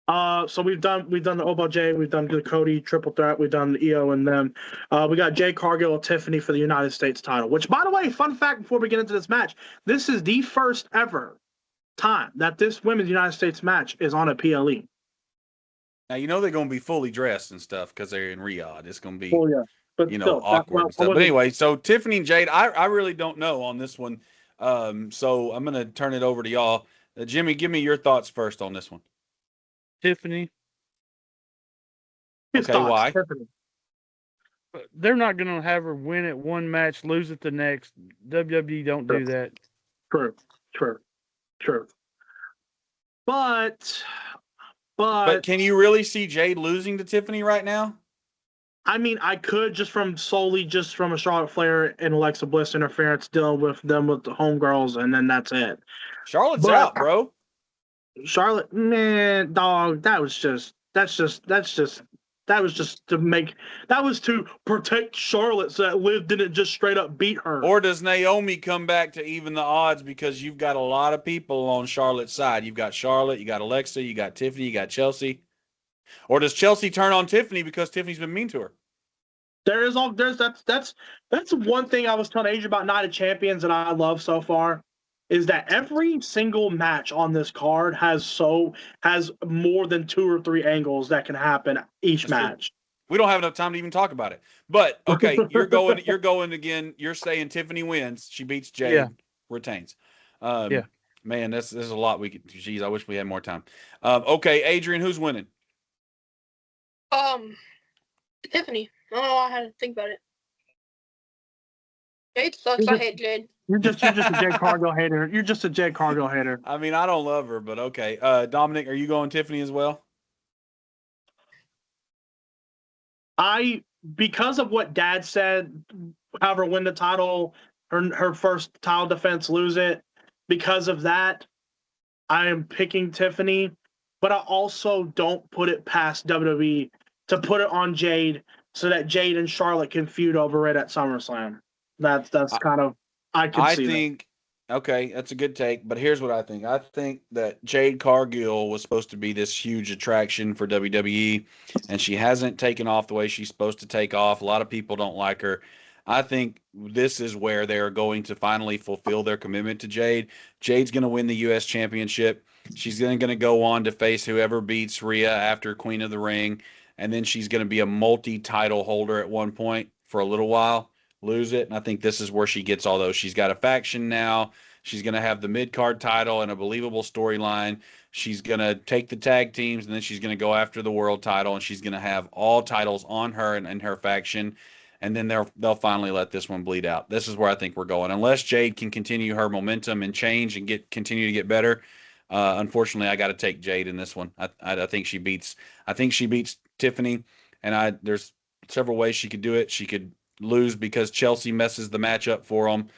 So we've done the Oba J, we've done the Cody triple threat, we've done the EO and them. We got Jade Cargill and Tiffany for the United States title. Which, by the way, fun fact before we get into this match, this is the first ever time that this women's United States match is on a PLE. Now you know they're going to be fully dressed and stuff because they're in Riyadh. It's going to be, but still, awkward and stuff. But anyway, so Tiffany and Jade, I really don't know on this one. So I'm going to turn it over to y'all. Jimmy, give me your thoughts first on this one. Tiffany. Okay, why? Tiffany. They're not going to have her win at one match, lose at the next. WWE don't do that. True. But can you really see Jade losing to Tiffany right now? I mean, I could just from a Charlotte Flair and Alexa Bliss interference dealing with them with the homegirls, and then that's it. Charlotte's out, bro. Charlotte, man, dog, that was to protect Charlotte so that Liv didn't just straight up beat her. Or does Naomi come back to even the odds because you've got a lot of people on Charlotte's side? You've got Charlotte, you got Alexa, you got Tiffany, you got Chelsea. Or does Chelsea turn on Tiffany because Tiffany's been mean to her? That's one thing I was telling Asia about Night of Champions that I love so far. Is that every single match on this card has more than 2 or 3 angles that can happen each match. We don't have enough time to even talk about it. But okay, you're going again. You're saying Tiffany wins. She beats Jade, retains. Man, there's a lot we could. Geez, I wish we had more time. Okay, Adrian, who's winning? Tiffany. I don't know why I had to think about it. Jade sucks. I hate Jade. You're just a Jade Cargill hater. You're just a Jade Cargill hater. I mean, I don't love her, but okay. Dominic, are you going Tiffany as well? Because of what Dad said, have her win the title, her first title defense, lose it. Because of that, I am picking Tiffany, but I also don't put it past WWE to put it on Jade so that Jade and Charlotte can feud over it at SummerSlam. That's kind of I think okay, that's a good take, but here's what I think. I think that Jade Cargill was supposed to be this huge attraction for WWE, and she hasn't taken off the way she's supposed to take off. A lot of people don't like her. I think this is where they're going to finally fulfill their commitment to Jade. Jade's going to win the U.S. Championship. She's going to go on to face whoever beats Rhea after Queen of the Ring, and then she's going to be a multi-title holder at one point for a little while. Lose it, and I think this is where she gets all those. She's got a faction now. She's going to have the mid-card title and a believable storyline. She's going to take the tag teams, and then she's going to go after the world title, and she's going to have all titles on her and her faction, and then they'll finally let this one bleed out. This is where I think we're going. Unless Jade can continue her momentum and change and continue to get better, unfortunately, I got to take Jade in this one. I think she beats Tiffany, and there's several ways she could do it. She could lose because Chelsea messes the match up for them.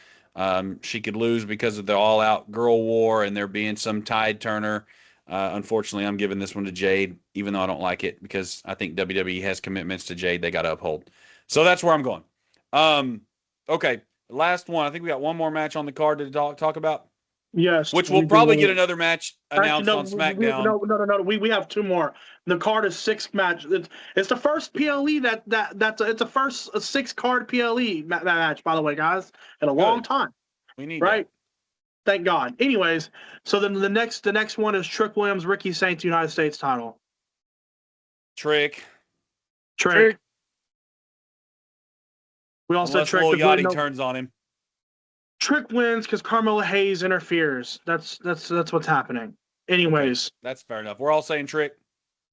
She could lose because of the all-out girl war and there being some tide turner. Unfortunately, I'm giving this one to Jade, even though I don't like it because I think WWE has commitments to Jade they got to uphold. So that's where I'm going. Okay, last one. I think we got one more match on the card to talk about. Yes, which we'll probably get another match announced on SmackDown. No. We have two more. The card is 6 match. It's the first PLE it's a first 6-card PLE match, by the way, guys, in a long time. We need right. That. Thank God. Anyways, so then the next one is Trick Williams, Ricky Saints, United States title. Trick. We all said Trick. Lil Yachty turns on him. Trick wins because Carmella Hayes interferes. That's what's happening. Anyways, that's fair enough. We're all saying Trick.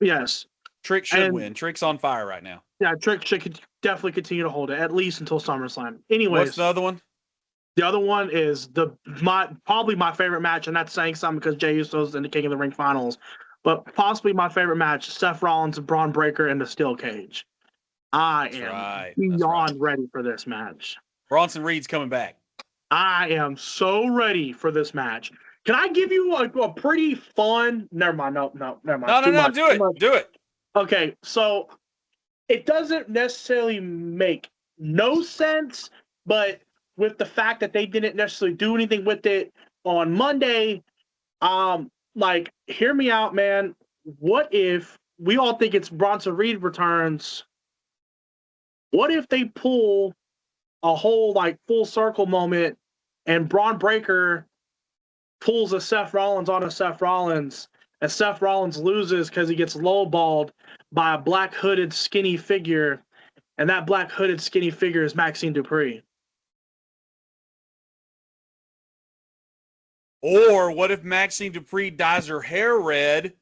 Yes. Trick should win. Trick's on fire right now. Yeah, Trick should definitely continue to hold it at least until SummerSlam. Anyways, what's the other one? The other one is probably my favorite match, and that's saying something because Jey Uso's in the King of the Ring finals. But possibly my favorite match: Seth Rollins and Braun Breaker in the steel cage. I am beyond ready for this match. Bronson Reed's coming back. I am so ready for this match. Can I give you a pretty fun? Never mind. No. Never mind. No. Do it. Okay, so it doesn't necessarily make no sense, but with the fact that they didn't necessarily do anything with it on Monday, hear me out, man. What if we all think it's Bronson Reed returns? What if they pull a whole full circle moment and Braun Breaker pulls a Seth Rollins on a Seth Rollins and Seth Rollins loses because he gets lowballed by a black hooded skinny figure, and that black hooded skinny figure is Maxine Dupree? Or what if Maxine Dupree dyes her hair red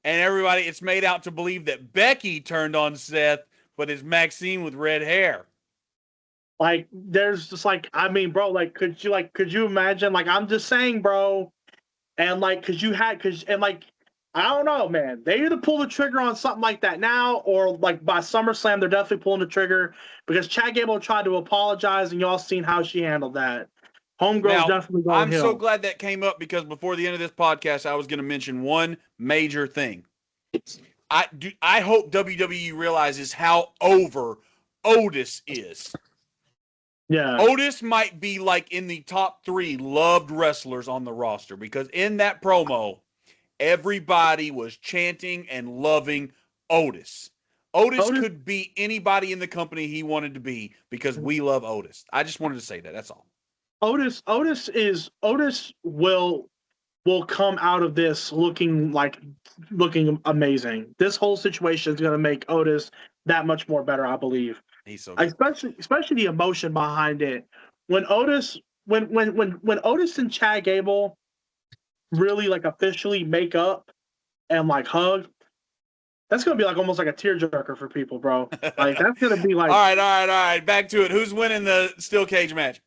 and it's made out to believe that Becky turned on Seth, but it's Maxine with red hair? There's just bro, could you imagine? I'm just saying, bro. And I don't know, man. They either pull the trigger on something like that now, or by SummerSlam, they're definitely pulling the trigger because Chad Gable tried to apologize, and y'all seen how she handled that. Homegirl's definitely going I'm so glad that came up because before the end of this podcast, I was going to mention one major thing. I hope WWE realizes how over Otis is. Yeah. Otis might be in the top 3 loved wrestlers on the roster because in that promo, everybody was chanting and loving Otis. Otis could be anybody in the company he wanted to be because we love Otis. I just wanted to say that. That's all. Otis will come out of this looking amazing. This whole situation is going to make Otis that much more better, I believe. He's so good. Especially the emotion behind it. When Otis and Chad Gable really officially make up and hug, that's gonna be almost like a tearjerker for people, bro. That's gonna be all right. Back to it. Who's winning the steel cage match?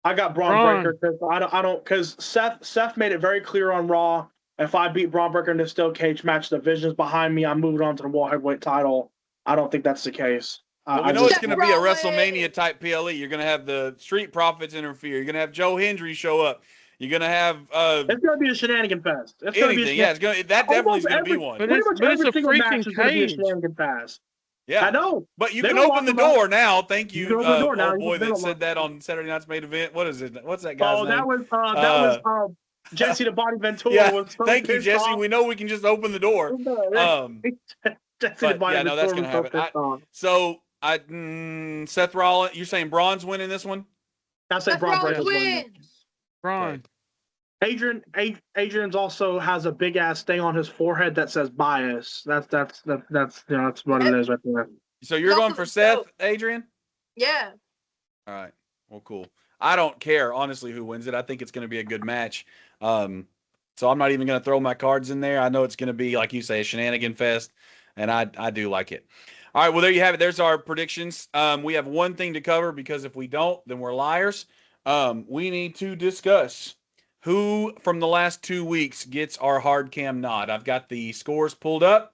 I got Braun Breaker because Seth made it very clear on Raw. If I beat Braun Breaker in the steel cage match, the Vision's behind me. I'm moving on to the World Heavyweight title. I don't think that's the case. We know it's going to be a WrestleMania type PLE. You're going to have the Street Profits interfere. You're going to have Joe Hendry show up. You're going to have. It's going to be a shenanigan fest. That definitely is going to be one. But it's a freaking cage. Shenanigan fest. Yeah, I know. But you can open the door now. Thank you, boy that said that on Saturday Night's Main Event. What is it? What's that guy's name? That was Jesse the Body Ventura. Yeah, thank you, Jesse. We know we can just open the door. That's going to happen. So, Seth Rollins, you're saying Braun's winning this one? I say Braun wins. Braun. Adrian's also has a big ass thing on his forehead that says bias. That's what it is right there. So you're going for Seth, Adrian? Yeah. All right. Well, cool. I don't care honestly who wins it. I think it's going to be a good match. So I'm not even going to throw my cards in there. I know it's going to be, like you say, a shenanigan fest, and I do like it. All right, well, there you have it. There's our predictions. We have one thing to cover because if we don't, then we're liars. We need to discuss who from the last 2 weeks gets our hard cam nod. I've got the scores pulled up,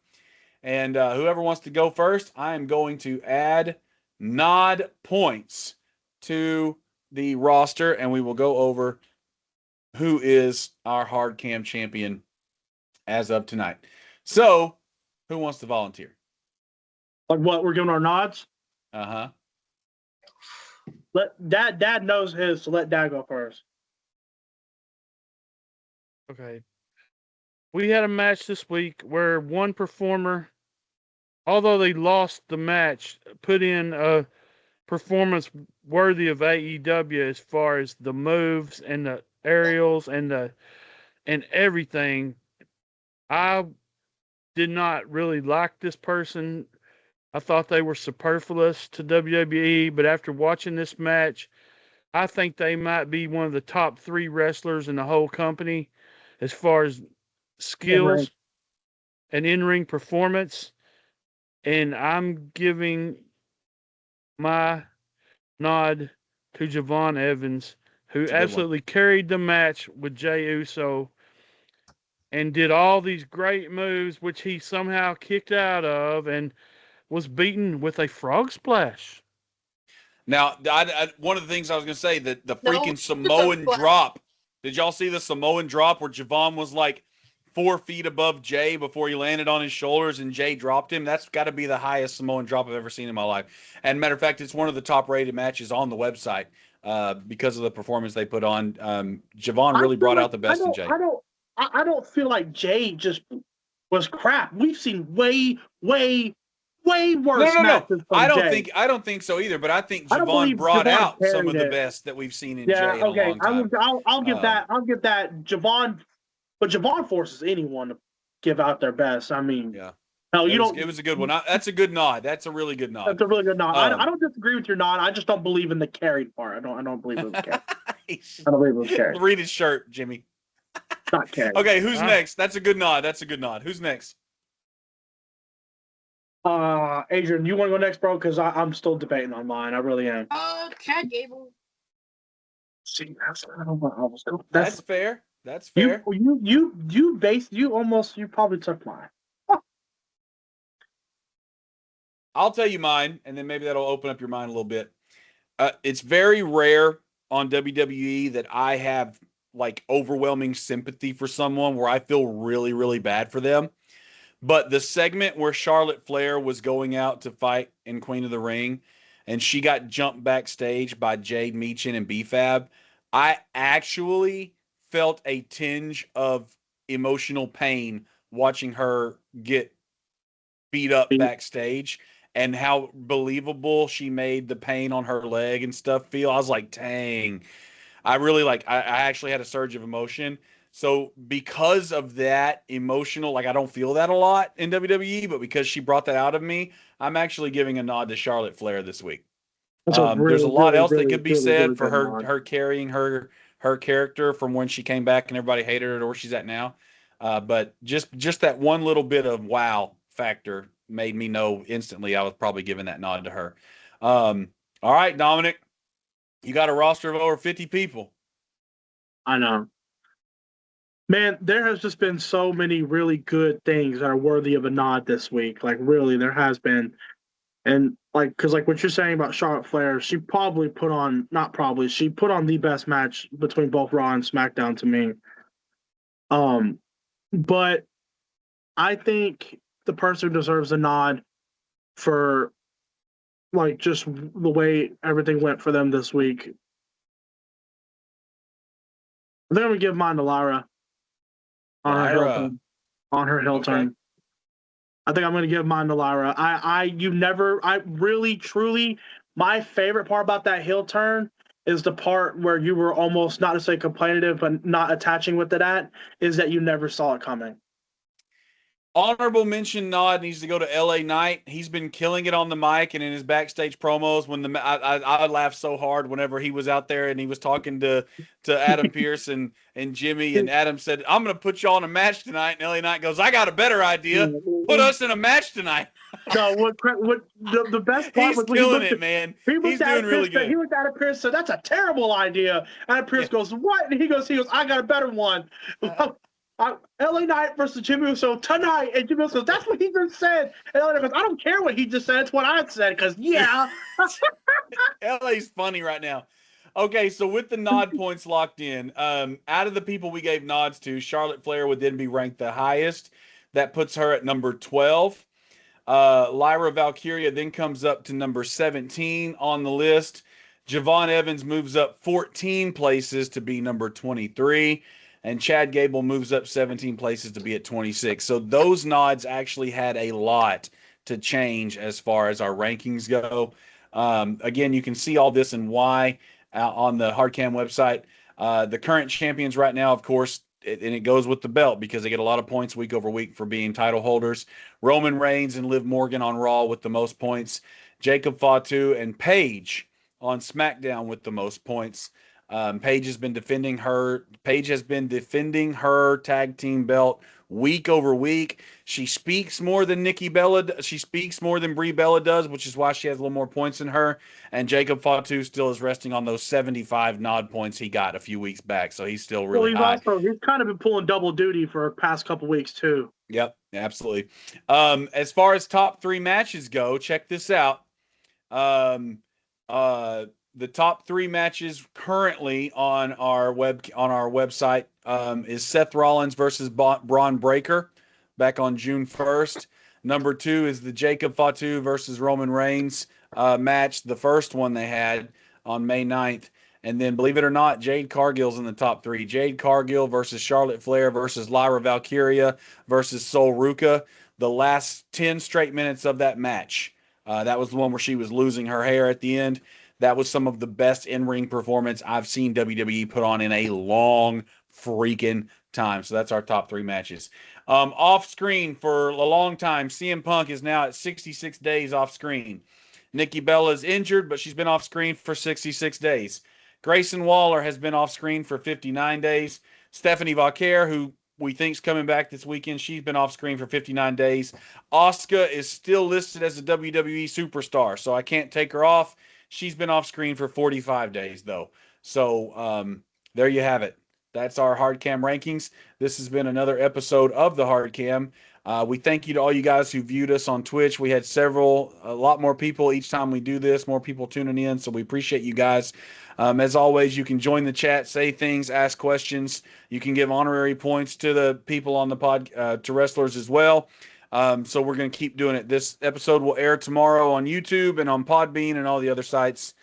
and whoever wants to go first, I am going to add nod points to the roster and we will go over who is our hard cam champion as of tonight. So, who wants to volunteer? Like what? We're giving our nods? Uh-huh. Let Dad knows his, so let Dad go first. Okay. We had a match this week where one performer, although they lost the match, put in a performance worthy of AEW as far as the moves and the aerials and everything. I did not really like this person. I thought they were superfluous to WWE, but after watching this match, I think they might be one of the top 3 wrestlers in the whole company as far as skills and in-ring performance. And I'm giving my nod to Javon Evans, who absolutely carried the match with Jey Uso and did all these great moves, which he somehow kicked out of and was beaten with a frog splash. Now, one of the things I was going to say, that the No, freaking it's a Samoan splash. drop. Did y'all see the Samoan drop where Javon was like 4 feet above Jay before he landed on his shoulders and Jay dropped him? That's got to be the highest Samoan drop I've ever seen in my life. And matter of fact, it's one of the top rated matches on the website because of the performance they put on. Javon really brought out the best in Jay. I don't feel like Jay just was crap. We've seen way worse matches from I don't think so either. But I think Javon brought out some of the best that we've seen in Jay in a long time. I'll give that Javon, but Javon forces anyone to give out their best. I mean, yeah. No, It was a good one. That's a good nod. That's a really good nod. That's a really good nod. I don't disagree with your nod. I just don't believe in the carried part. I don't believe it was carried. I don't believe it was carried. Read his shirt, Jimmy. Not carried. Okay, who's next? That's a good nod. Who's next? Adrian, you want to go next, bro? Because I'm still debating on mine. I really am. Chad Gable. See, that's fair. That's fair. You probably took mine. I'll tell you mine, and then maybe that'll open up your mind a little bit. It's very rare on WWE that I have like overwhelming sympathy for someone where I feel really, really bad for them. But the segment where Charlotte Flair was going out to fight in Queen of the Ring, and she got jumped backstage by Jade Meechin and B-Fab, I actually felt a tinge of emotional pain watching her get beat up backstage and how believable she made the pain on her leg and stuff feel. I was like, dang. I really I actually had a surge of emotion. So because of that emotional, I don't feel that a lot in WWE, but because she brought that out of me, I'm actually giving a nod to Charlotte Flair this week. There's a lot else that could be said for her carrying her character from when she came back and everybody hated her to where she's at now. But just that one little bit of wow factor made me know instantly I was probably giving that nod to her. All right, Dominic, you got a roster of over 50 people. I know. Man, there has just been so many really good things that are worthy of a nod this week. Really, there has been. And, because what you're saying about Charlotte Flair, she probably put on the best match between both Raw and SmackDown to me. But I think the person who deserves a nod for, just the way everything went for them this week, I think I'm going to give mine to Lyra. On her heel turn. I think I'm going to give mine to Lyra. My favorite part about that heel turn is the part where you were almost, not to say complainative, but not attaching with it is that you never saw it coming. Honorable mention nod needs to go to LA Knight. He's been killing it on the mic and in his backstage promos. When I laughed so hard whenever he was out there and he was talking to Adam Pearce and Jimmy, and Adam said, "I'm going to put y'all in a match tonight." And LA Knight goes, "I got a better idea. Put us in a match tonight." No, the best part He's was killing it, man. He's doing really good. He looked at Adam Pearce, said, "That's a terrible idea." And Pearce goes, "What?" And he goes, "I got a better one." LA Knight versus Jimmy Uso tonight, and Jimmy Uso goes, "That's what he just said." And LA Knight goes, "I don't care what he just said. It's what I said." Because LA's funny right now. Okay, so with the nod points locked in, out of the people we gave nods to, Charlotte Flair would then be ranked the highest. That puts her at number 12. Lyra Valkyria then comes up to number 17 on the list. Javon Evans moves up 14 places to be number 23. And Chad Gable moves up 17 places to be at 26. So those nods actually had a lot to change as far as our rankings go. Again, you can see all this and why on the Hardcam website. The current champions right now, of course, and it goes with the belt because they get a lot of points week over week for being title holders. Roman Reigns and Liv Morgan on Raw with the most points. Jacob Fatu and Paige on SmackDown with the most points. Paige has been defending her tag team belt week over week. She speaks more than Nikki Bella. She speaks more than Brie Bella does, which is why she has a little more points than her. And Jacob Fatu still is resting on those 75 nod points he got a few weeks back, so he's still really high. He's kind of been pulling double duty for the past couple weeks too. Yep, absolutely. As far as top 3 matches go, check this out. The top 3 matches currently on our website is Seth Rollins versus Braun Breaker back on June 1st. Number 2 is the Jacob Fatu versus Roman Reigns match, the first one they had on May 9th. And then, believe it or not, Jade Cargill's in the top 3. Jade Cargill versus Charlotte Flair versus Lyra Valkyria versus Sol Ruca. The last 10 straight minutes of that match. That was the one where she was losing her hair at the end. That was some of the best in-ring performance I've seen WWE put on in a long freaking time. So that's our top 3 matches. Off screen for a long time, CM Punk is now at 66 days off screen. Nikki Bella is injured, but she's been off screen for 66 days. Grayson Waller has been off screen for 59 days. Stephanie Vauquer, who we think is coming back this weekend, she's been off screen for 59 days. Asuka is still listed as a WWE superstar, so I can't take her off. She's been off screen for 45 days, though. So there you have it. That's our Hardcam rankings. This has been another episode of the Hardcam. We thank you to all you guys who viewed us on Twitch. We had a lot more people each time we do this, more people tuning in, so we appreciate you guys. As always, you can join the chat, say things, ask questions. You can give honorary points to the people on the to wrestlers as well. So we're going to keep doing it. This episode will air tomorrow on YouTube and on Podbean and all the other sites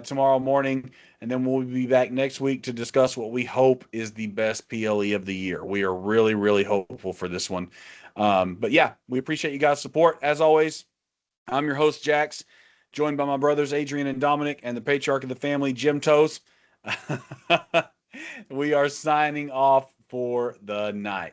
tomorrow morning. And then we'll be back next week to discuss what we hope is the best PLE of the year. We are really, really hopeful for this one. But yeah, we appreciate you guys' support. As always, I'm your host, Jax, joined by my brothers, Adrian and Dominic, and the patriarch of the family, Jim Toes. We are signing off for the night.